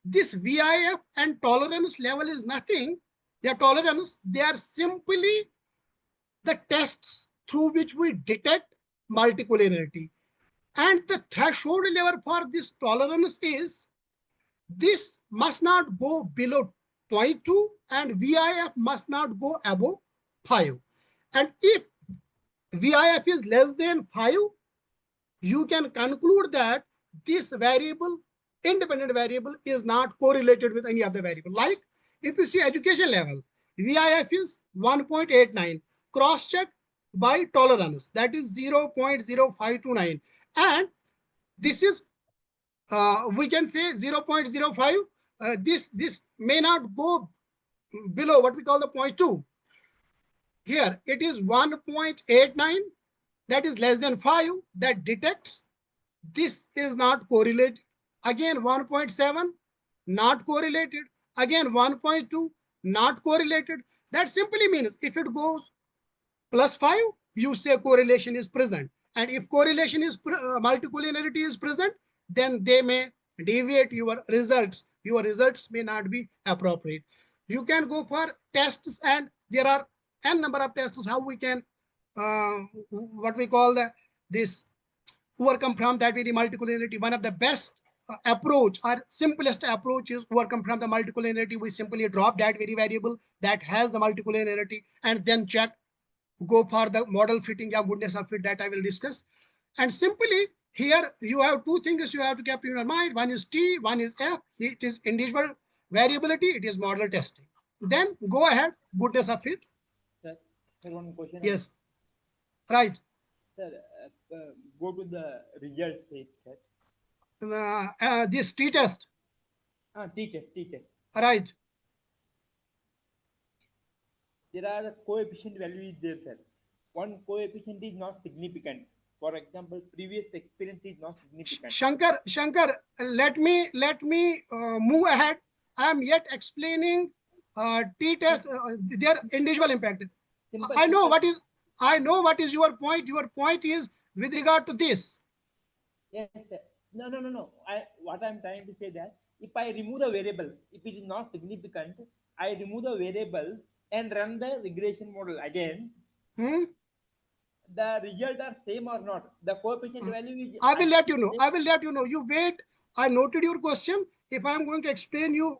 Speaker 9: this VIF and tolerance level is nothing. Their tolerance, they are simply the tests through which we detect multicollinearity. And the threshold level for this tolerance is, this must not go below 0.2 and VIF must not go above 5. And if VIF is less than 5, you can conclude that this variable, independent variable, is not correlated with any other variable. Like if you see education level, VIF is 1.89, cross-check by tolerance, that is 0.0529. And this is, we can say 0.05. This may not go below what we call the 0.2. Here it is 1.89, that is less than 5, that detects this is not correlated. Again 1.7, not correlated. Again 1.2, not correlated. That simply means if it goes plus 5, you say correlation is present. And if correlation is multicollinearity is present, then they may deviate your results. Your results may not be appropriate. You can go for tests, and there are n number of tests how we can what we call this overcome from that very multicollinearity. One of the best approach or simplest approach is overcome from the multicollinearity. We simply drop that very variable that has the multicollinearity and then check, go for the model fitting or goodness of fit, that I will discuss. And simply here you have 2 things you have to keep in your mind. One is T, one is F. It is individual variability, it is model testing. Then go ahead, goodness of fit.
Speaker 5: Sir, one question.
Speaker 9: Yes. Right.
Speaker 5: Sir, go to the result set.
Speaker 9: This T test.
Speaker 5: T test.
Speaker 9: Right.
Speaker 5: There are the coefficient values there, sir. One coefficient is not significant. For example, previous experience is not significant.
Speaker 9: Shankar, let me move ahead. I am yet explaining T test, their individual impact.
Speaker 5: Simple,
Speaker 9: I know what is your point. Your point is with regard to this.
Speaker 5: Yes, sir. No. What I'm trying to say that if I remove the variable, if it is not significant, I remove the variable and run the regression model again. the result are same or not. The coefficient value is.
Speaker 9: I will let you know. I will let you know. You wait. I noted your question. If I am going to explain you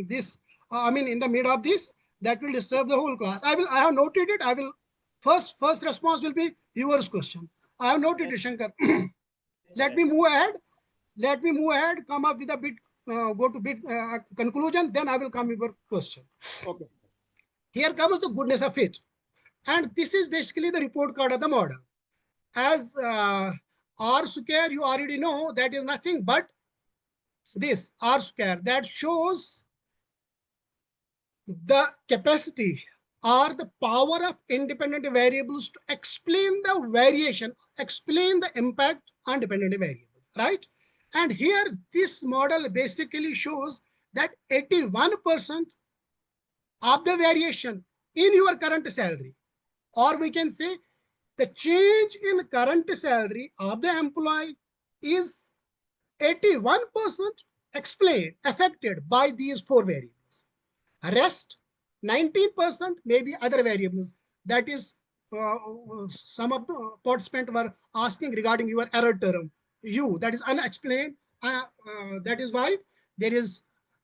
Speaker 9: this, I mean, in the mid of this, that will disturb the whole class. I have noted it. I will first response will be yours question. I have noted it, Shankar. Let me move ahead. Let me move ahead. Come up with a bit. Go to bit conclusion. Then I will come with your question.
Speaker 5: Okay.
Speaker 9: Here comes the goodness of it, and this is basically the report card of the model. As R square, you already know that is nothing but this R square that shows the capacity or the power of independent variables to explain the variation, explain the impact on dependent variable, right? And here, this model basically shows that 81% of the variation in your current salary, or we can say the change in current salary of the employee is 81% explained, affected by these four variables. Rest, 19% maybe other variables. That is, some of the participants were asking regarding your error term, U, that is unexplained. That is why there is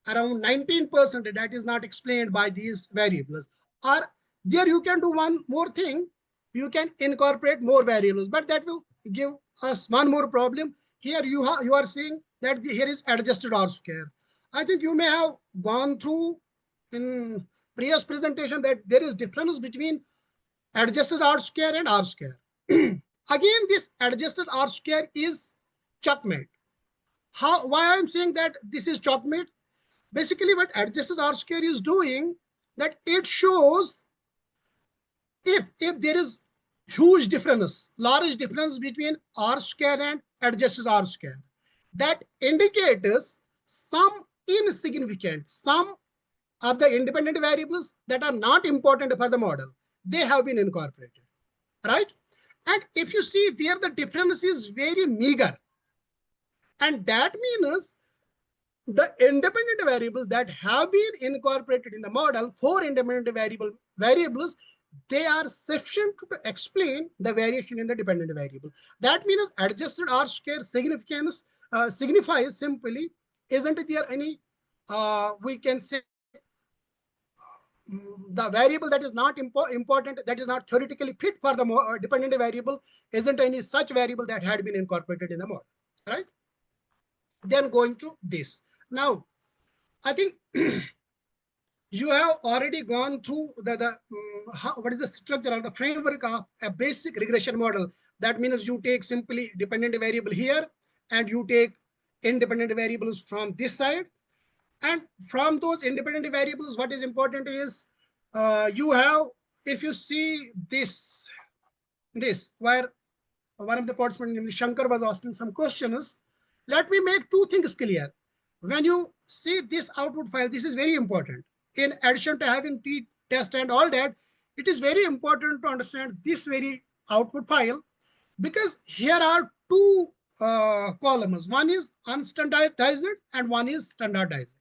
Speaker 9: around 19% that is not explained by these variables. Or there you can do one more thing. You can incorporate more variables, but that will give us one more problem. Here you are seeing that here is adjusted R square. I think you may have gone through in previous presentation that there is difference between adjusted R square and R square. Again, this adjusted R square is checkmate. Why I'm saying that this is checkmate? Basically, what adjusted R square is doing, that it shows if there is huge difference, large difference between R square and adjusted R square, that indicates some insignificant, some of the independent variables that are not important for the model, they have been incorporated, right? And if you see there, the difference is very meager. And that means the independent variables that have been incorporated in the model, four independent variables, they are sufficient to explain the variation in the dependent variable. That means adjusted R square significance signifies simply, isn't there any, we can say, the variable that is not important, that is not theoretically fit for the dependent variable, isn't any such variable that had been incorporated in the model, right? Then going to this. Now, I think you have already gone through what is the structure or the framework of a basic regression model. That means you take simply dependent variable here, and you take independent variables from this side. And from those independent variables, what is important is you have, if you see this, where one of the participants, Shankar, was asking some questions. Let me make two things clear. When you see this output file, this is very important. In addition to having t-test and all that, it is very important to understand this very output file, because here are two columns. One is unstandardized and one is standardized.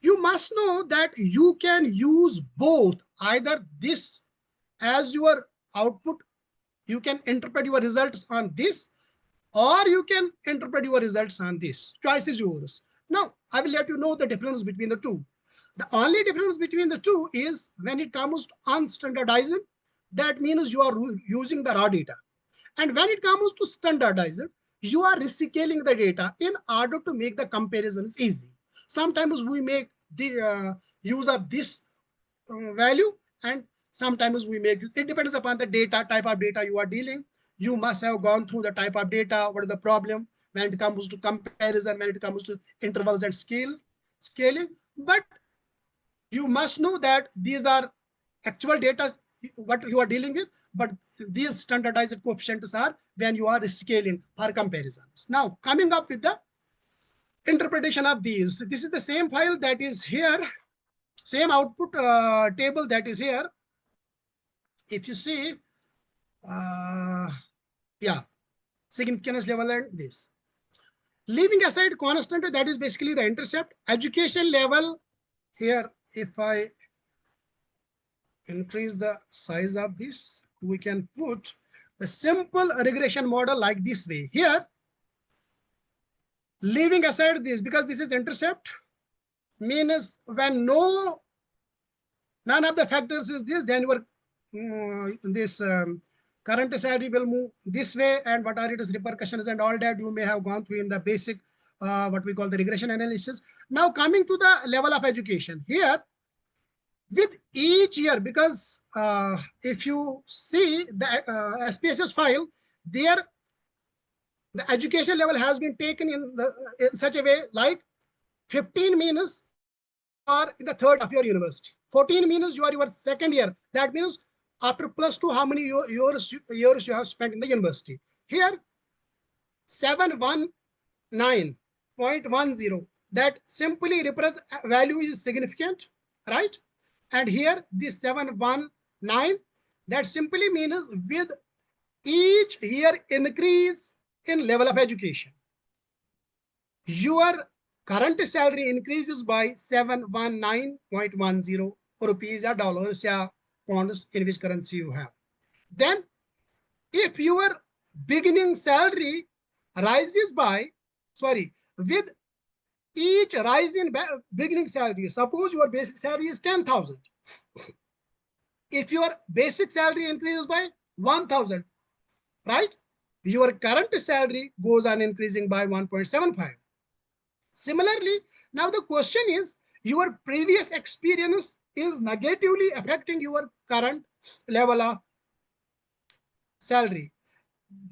Speaker 9: You must know that you can use both, either this as your output, you can interpret your results on this, or you can interpret your results on this. Choice is yours. Now, I will let you know the difference between the two. The only difference between the two is when it comes to unstandardized, that means you are using the raw data. And when it comes to standardized, you are rescaling the data in order to make the comparisons easy. Sometimes we make the use of this value, and sometimes we make, it depends upon the data, type of data you are dealing. You must have gone through the type of data, what is the problem when it comes to comparison, when it comes to intervals and scaling. But you must know that these are actual data, what you are dealing with, but these standardized coefficients are when you are scaling for comparisons. Now, coming up with the interpretation of these, this is the same file that is here, same output table that is here. If you see, yeah, significance level and this. Leaving aside constant, that is basically the intercept. Education level, here, if I increase the size of this, we can put the simple regression model like this way. Here, leaving aside this, because this is intercept, means when none of the factors is this, then your current salary will move this way, and what are its repercussions and all that you may have gone through in the basic what we call the regression analysis. Now coming to the level of education here, with each year, because if you see the SPSS file, there the education level has been taken in such a way like 15 means you are in the third of your university. 14 means you are your second year. That means after +2, how many years you have spent in the university. Here, 719.10. That simply represents value is significant, right? And here, this 719, that simply means with each year increase in level of education, your current salary increases by 719.10 rupees or dollars or pounds in which currency you have. Then if your beginning salary rises by, with each rise in beginning salary, suppose your basic salary is 10,000. If your basic salary increases by 1,000, right? Your current salary goes on increasing by 1.75. Similarly, now the question is, your previous experience is negatively affecting your current level of salary.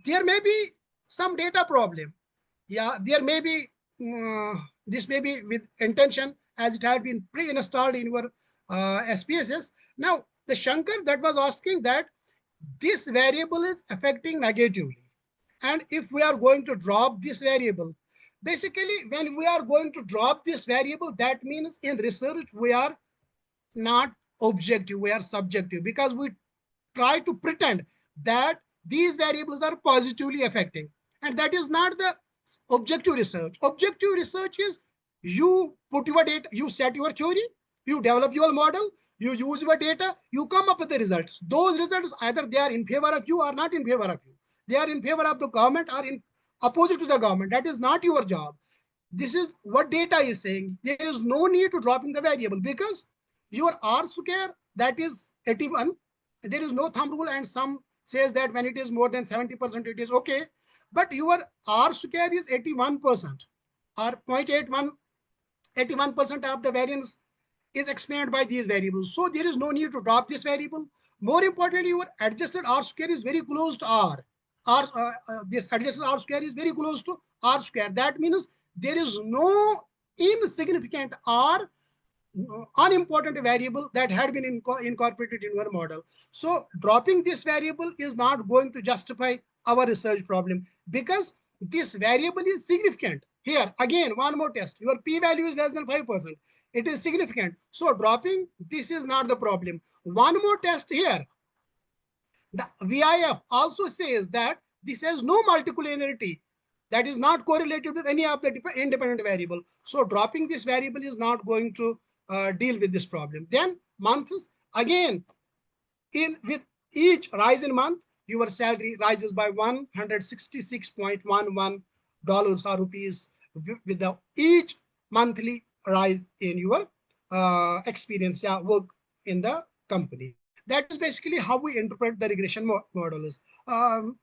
Speaker 9: There may be some data problem. Yeah, there may be, this may be with intention as it had been pre-installed in your SPSS. Now, the Shankar that was asking that this variable is affecting negatively. And if we are going to drop this variable, basically, when we are going to drop this variable, that means in research, we are not objective, we are subjective, because we try to pretend that these variables are positively affecting. And that is not the objective research. Objective research is you put your data, you set your theory, you develop your model, you use your data, you come up with the results. Those results, either they are in favor of you or not in favor of you. They are in favor of the government or in opposite to the government. That is not your job. This is what data is saying. There is no need to drop in the variable because your R square, that is 81. There is no thumb rule, and some says that when it is more than 70%, it is okay. But your R square is 81%, or 0.81, 81% of the variance is explained by these variables. So there is no need to drop this variable. More importantly, your adjusted R square is very close to R. This adjusted R square is very close to R square. That means there is no insignificant or unimportant variable that had been incorporated in your model. So dropping this variable is not going to justify our research problem because this variable is significant. Here, again, one more test. Your p-value is less than 5%. It is significant. So dropping this is not the problem. One more test here. The VIF also says that this has no multicollinearity. That is not correlated with any of the independent variable. So dropping this variable is not going to deal with this problem. Then months, again, with each rise in month, your salary rises by $166.11 or rupees with the each monthly rise in your experience work in the company. That is basically how we interpret the regression models.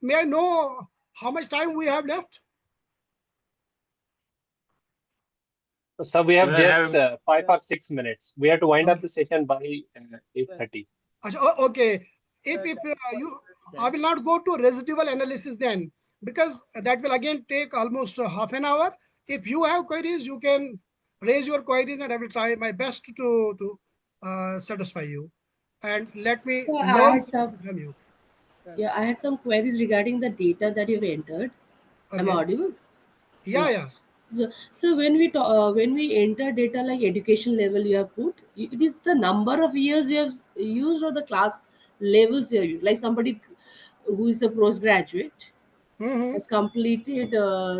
Speaker 9: May I know how much time we have left?
Speaker 2: So we have just 5 or 6 minutes. We have to wind up the session by 8:30.
Speaker 9: Okay. If I will not go to residual analysis then, because that will again take almost half an hour. If you have queries, you can raise your queries and I will try my best to satisfy you. And let me
Speaker 7: So
Speaker 9: learn from you.
Speaker 7: Yeah, I had some queries regarding the data that you've entered.
Speaker 9: Okay.
Speaker 7: Am I audible?
Speaker 9: Yeah.
Speaker 7: So when we enter data like education level you have put, it is the number of years you have used or the class levels you have used. Like somebody who is a postgraduate has completed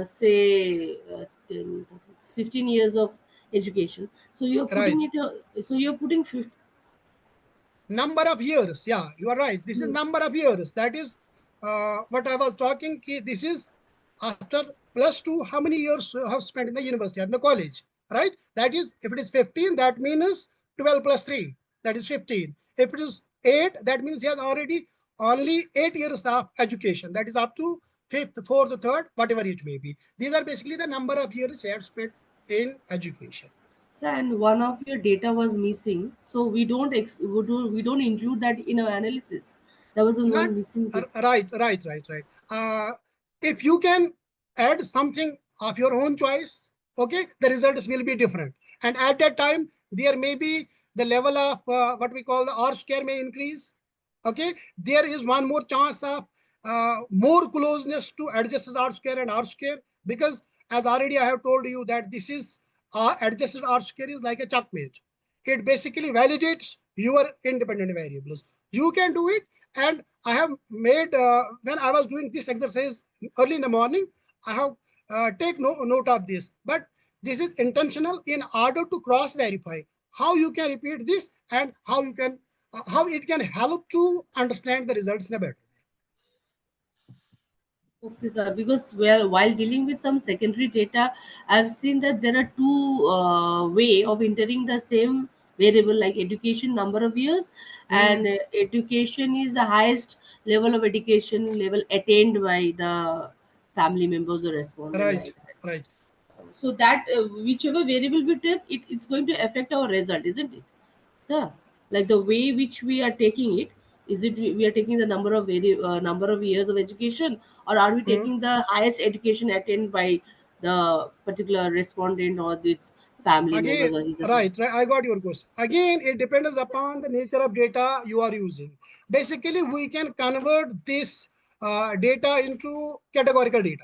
Speaker 7: say 15 years of education. So you're putting it. So you're putting 50.
Speaker 9: Number of years. Yeah, you are right. This is number of years. That is what I was talking, this is after +2, how many years you have spent in the university and the college, right? That is, if it is 15, that means 12 plus 3, that is 15. If it is 8, that means he has already only 8 years of education. That is up to 5th, 4th, 3rd, whatever it may be. These are basically the number of years he has spent in education.
Speaker 7: So, and one of your data was missing, so we don't include that in our analysis. There was one missing data.
Speaker 9: Right. If you can add something of your own choice, okay, the results will be different. And at that time, there may be the level of what we call the R square may increase. Okay, there is one more chance of more closeness to adjusted R square and R square, because as already I have told you that this is adjusted R square is like a checkmate. It basically validates your independent variables. You can do it. And I have made, when I was doing this exercise early in the morning, I have take note of this. But this is intentional in order to cross-verify how you can repeat this and how you can, how it can help to understand the results in a better way.
Speaker 7: Okay, sir. Because while dealing with some secondary data, I've seen that there are two way of entering the same variable, like education number of years, and education is the highest level of education level attained by the family members or respondent,
Speaker 9: Right,
Speaker 7: like that.
Speaker 9: right.
Speaker 7: So that whichever variable we take, it's going to affect our result, isn't it, sir? Like the way which we are taking it, is it we are taking the number of years of education, or are we taking the highest education attained by the particular respondent or its family members
Speaker 9: Again,
Speaker 7: or his or her?
Speaker 9: right, I got your question. Again, it depends upon the nature of data you are using. Basically, we can convert this data into categorical data.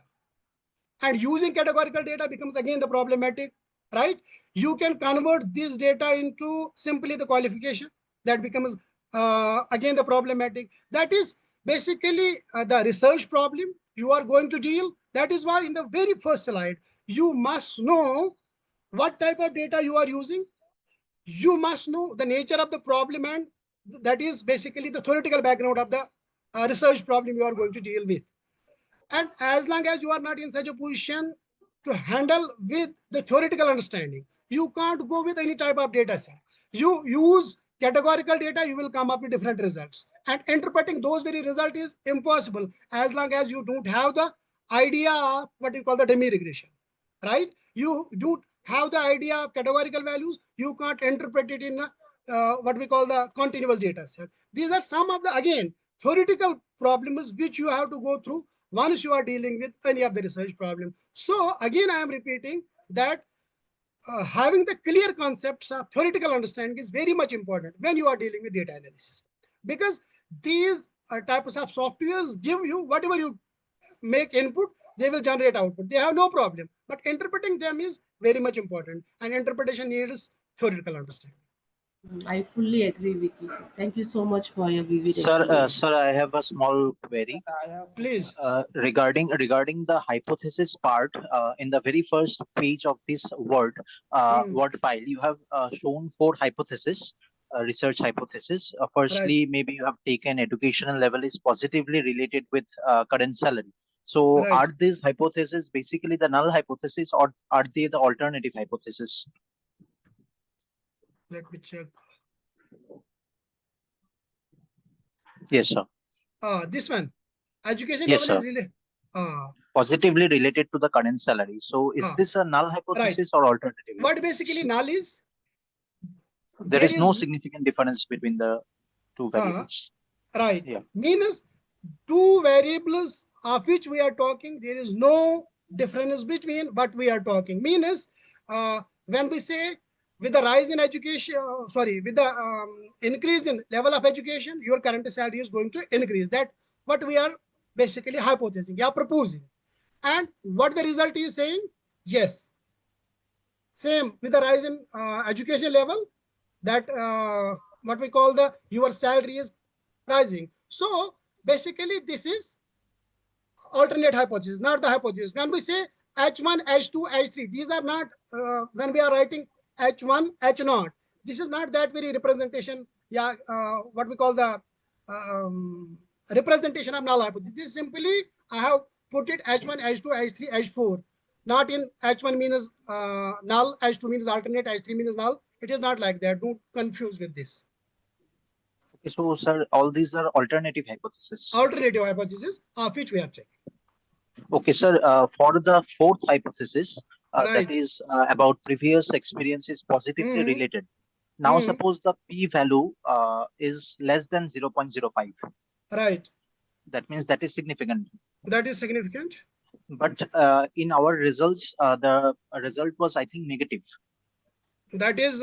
Speaker 9: And using categorical data becomes again the problematic, right? You can convert this data into simply the qualification. That becomes again the problematic. That is basically the research problem you are going to deal. That is why in the very first slide, you must know what type of data you are using. You must know the nature of the problem, and that is basically the theoretical background of the research problem you are going to deal with. And as long as you are not in such a position to handle with the theoretical understanding, you can't go with any type of data set. You use categorical data, you will come up with different results. And interpreting those very results is impossible as long as you don't have the idea of what you call the dummy regression, right? You don't have the idea of categorical values, you can't interpret it in what we call the continuous data set. These are some of the, again, theoretical problems which you have to go through once you are dealing with any of the research problem. So again, I am repeating that having the clear concepts of theoretical understanding is very much important when you are dealing with data analysis, because these types of softwares give you whatever you make input, they will generate output. They have no problem, but interpreting them is very much important, and interpretation needs theoretical understanding.
Speaker 7: I fully agree with you, sir. Thank you so much for your vivid
Speaker 6: Sir,
Speaker 7: explanation.
Speaker 6: sir, I have a small query.
Speaker 5: I have
Speaker 9: Please.
Speaker 6: Regarding the hypothesis part, in the very first page of this word file, you have shown 4 hypotheses, research hypotheses. Firstly, maybe you have taken educational level is positively related with current salary. So,
Speaker 9: Right.
Speaker 6: are these hypotheses basically the null hypothesis, or are they the alternative hypothesis?
Speaker 9: Let me check.
Speaker 6: Yes, sir.
Speaker 9: This one, education
Speaker 6: Yes,
Speaker 9: level
Speaker 6: sir.
Speaker 9: is really
Speaker 6: Positively related to the current salary. So, is
Speaker 9: ah,
Speaker 6: this a null
Speaker 9: right.
Speaker 6: hypothesis or alternative
Speaker 9: What
Speaker 6: hypothesis?
Speaker 9: basically null is,
Speaker 6: There
Speaker 9: there
Speaker 6: is no
Speaker 9: is
Speaker 6: significant difference between the two variables.
Speaker 9: right.
Speaker 6: Yeah.
Speaker 9: Means two variables of which we are talking, there is no difference between what we are talking. Means when we say with the rise in education, with the increase in level of education, your current salary is going to increase. That what we are basically hypothesizing, yeah, proposing. And what the result is saying, yes, same with the rise in education level, that what we call the your salary is rising. So basically this is alternate hypothesis, not the hypothesis. When we say H1, H2, H3, these are not, when we are writing H1, H0, this is not that very representation, yeah, what we call the representation of null hypothesis. This is simply I have put it H1, H2, H3, H4. Not in H1 means null, H2 means alternate, H3 means null. It is not like that. Don't confuse with this.
Speaker 6: Okay, so sir, all these are alternative hypotheses.
Speaker 9: Alternative hypothesis of which we are checking.
Speaker 6: Okay, sir, for the fourth hypothesis,
Speaker 9: Right.
Speaker 6: that is about previous experiences positively related. Now, suppose the p-value is less than 0.05.
Speaker 9: Right.
Speaker 6: That means that is significant.
Speaker 9: That is significant.
Speaker 6: But in our results, the result was, I think, negative.
Speaker 9: That is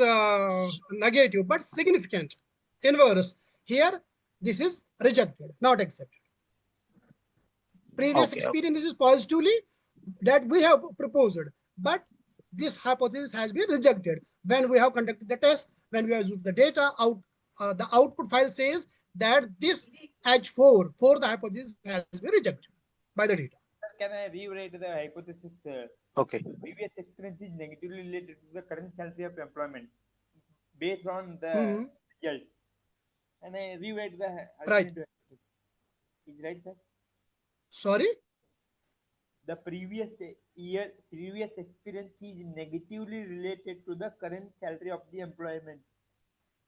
Speaker 9: negative, but significant. Inverse. Here, this is rejected, not accepted. Previous experience is positively that we have proposed, but this hypothesis has been rejected. When we have conducted the test, when we have used the data, the output file says that this H4 for the hypothesis has been rejected by the data.
Speaker 5: Can I rewrite the hypothesis?
Speaker 6: Okay.
Speaker 5: Previous experience is negatively related to the current salary of employment based on the result. And I rewrite the alternative hypothesis. Is right, sir?
Speaker 9: Sorry?
Speaker 5: The previous experience is negatively related to the current salary of the employment.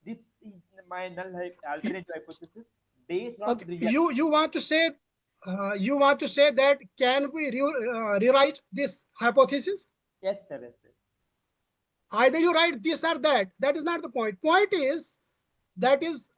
Speaker 5: This is my null alternative hypothesis based on result.
Speaker 9: You want to say that can we rewrite this hypothesis?
Speaker 5: Yes, sir. Yes, sir.
Speaker 9: Either you write this or that. That is not the point. Point is that is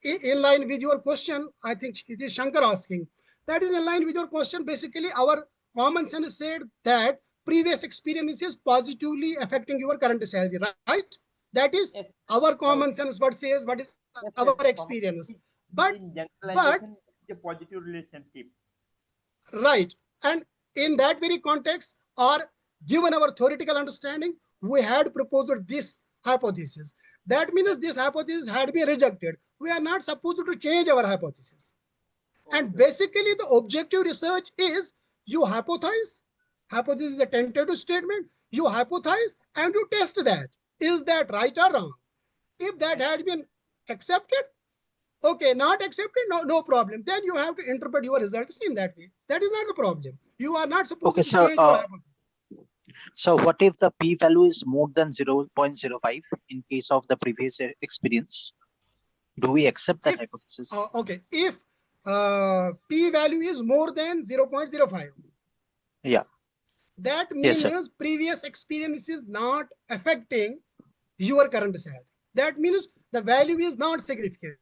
Speaker 9: in line with your question. I think it is Shankar asking. That is in line with your question. Basically, our common sense said that previous experience is positively affecting your current salary, right? That is our common sense. What says what is our experience? But
Speaker 5: a positive relationship.
Speaker 9: Right. And in that very context, or given our theoretical understanding, we had proposed this hypothesis. That means this hypothesis had been rejected. We are not supposed to change our hypothesis. And basically, the objective research is you hypothesize. Hypothesis is a tentative statement. You hypothesize and you test that. Is that right or wrong? If that had been accepted, okay, not accepted, no problem. Then you have to interpret your results in that way. That is not the problem. You are not supposed to change your hypothesis.
Speaker 6: So what if the p-value is more than 0.05 in case of the previous experience? Do we accept that hypothesis?
Speaker 9: Okay, if p-value is more than 0.05.
Speaker 6: Yeah.
Speaker 9: That means previous experience is not affecting your current salary. That means the value is not significant.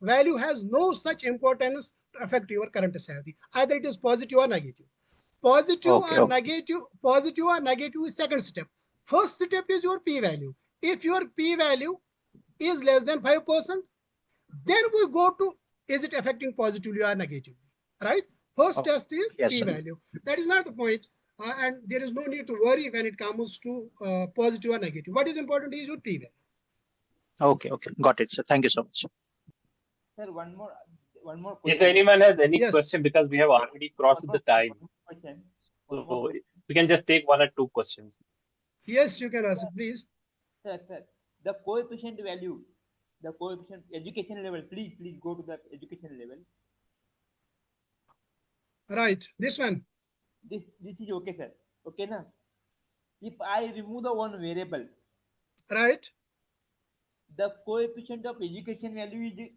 Speaker 9: Value has no such importance to affect your current salary. Either it is positive or negative. Positive or negative is second step. First step is your p-value. If your p-value is less than 5%, then we go to is it affecting positively or negatively, right? First test is p-value. That is not the point. And there is no need to worry when it comes to positive or negative. What is important is your p-value.
Speaker 6: Okay, got it, sir. Thank you so much.
Speaker 5: Sir, one more question.
Speaker 2: If anyone has any question, because we have already crossed the time, so we can just take one or two questions.
Speaker 9: Yes, you can ask, please.
Speaker 5: Sir, the coefficient value, the coefficient education level, please go to the education level.
Speaker 9: Right, this one.
Speaker 5: This is okay, sir. Okay, na? If I remove the one variable,
Speaker 9: right,
Speaker 5: the coefficient of education value is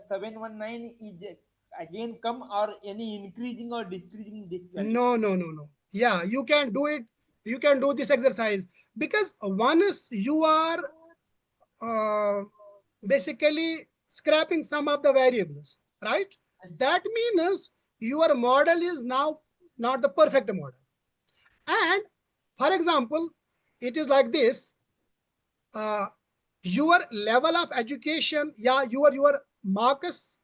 Speaker 5: 719 is again come or any increasing or decreasing this value?
Speaker 9: No. Yeah, you can do it. You can do this exercise because once you are basically scrapping some of the variables, right? That means your model is now not the perfect model. And for example, it is like this. Your level of education, your marks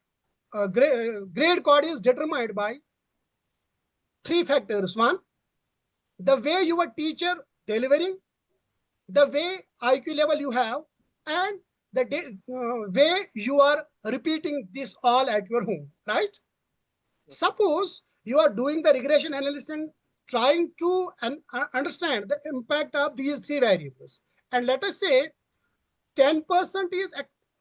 Speaker 9: grade code is determined by three factors. One, the way your teacher delivering, the way IQ level you have, and the way you are repeating this all at your home, right? Suppose you are doing the regression analysis and trying to understand the impact of these three variables. And let us say 10% is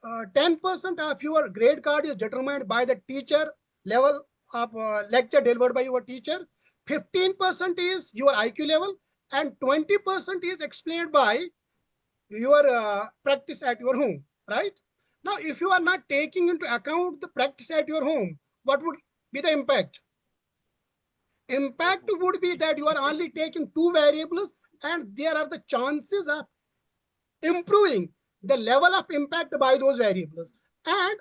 Speaker 9: 10% of your grade card is determined by the teacher level of lecture delivered by your teacher. 15% is your IQ level, and 20% is explained by your practice at your home, right? Now, if you are not taking into account the practice at your home, what would be the impact? Impact would be that you are only taking 2 variables, and there are the chances of improving the level of impact by those variables, and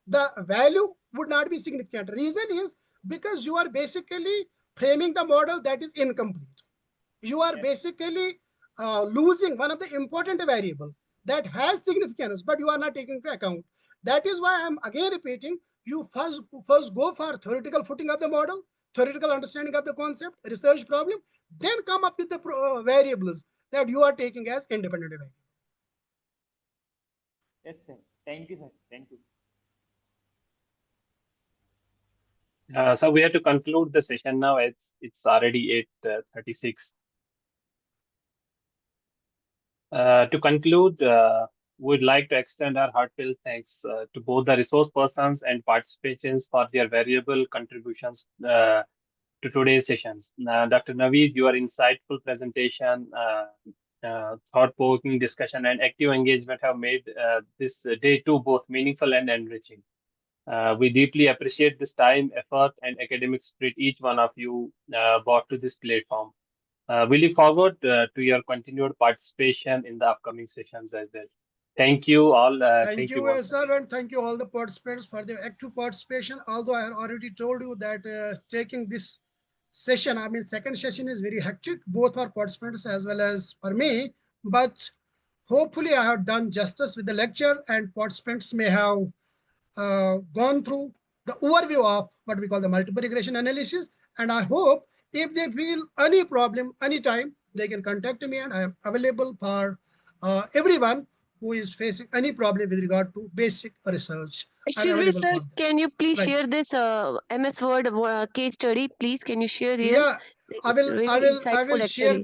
Speaker 9: the value would not be significant. Reason is because you are basically framing the model that is incomplete. You are basically losing one of the important variable that has significance, but you are not taking into account. That is why I'm again repeating, you first go for theoretical footing of the model, theoretical understanding of the concept, research problem, then come up with the variables that you are taking as independent variables.
Speaker 5: Yes, sir. Thank you, sir. Thank you.
Speaker 2: So we have to conclude the session now. It's already 8:36. To conclude, we'd like to extend our heartfelt thanks to both the resource persons and participants for their valuable contributions to today's sessions. Dr. Naveed, your insightful presentation, thought-provoking discussion, and active engagement have made this day two both meaningful and enriching. We deeply appreciate this time, effort, and academic spirit each one of you brought to this platform. We look forward to your continued participation in the upcoming sessions as well. Thank you all.
Speaker 9: Thank you, sir, and thank you all the participants for their active participation. Although I have already told you that taking this session, I mean, second session is very hectic, both for participants as well as for me. But hopefully I have done justice with the lecture, and participants may have gone through the overview of what we call the multiple regression analysis. And I hope if they feel any problem anytime, they can contact me, and I am available for everyone who is facing any problem with regard to basic research.
Speaker 10: Excuse me, sir. Can you please share this MS Word case study? Please, can you share here?
Speaker 9: Yeah, I will share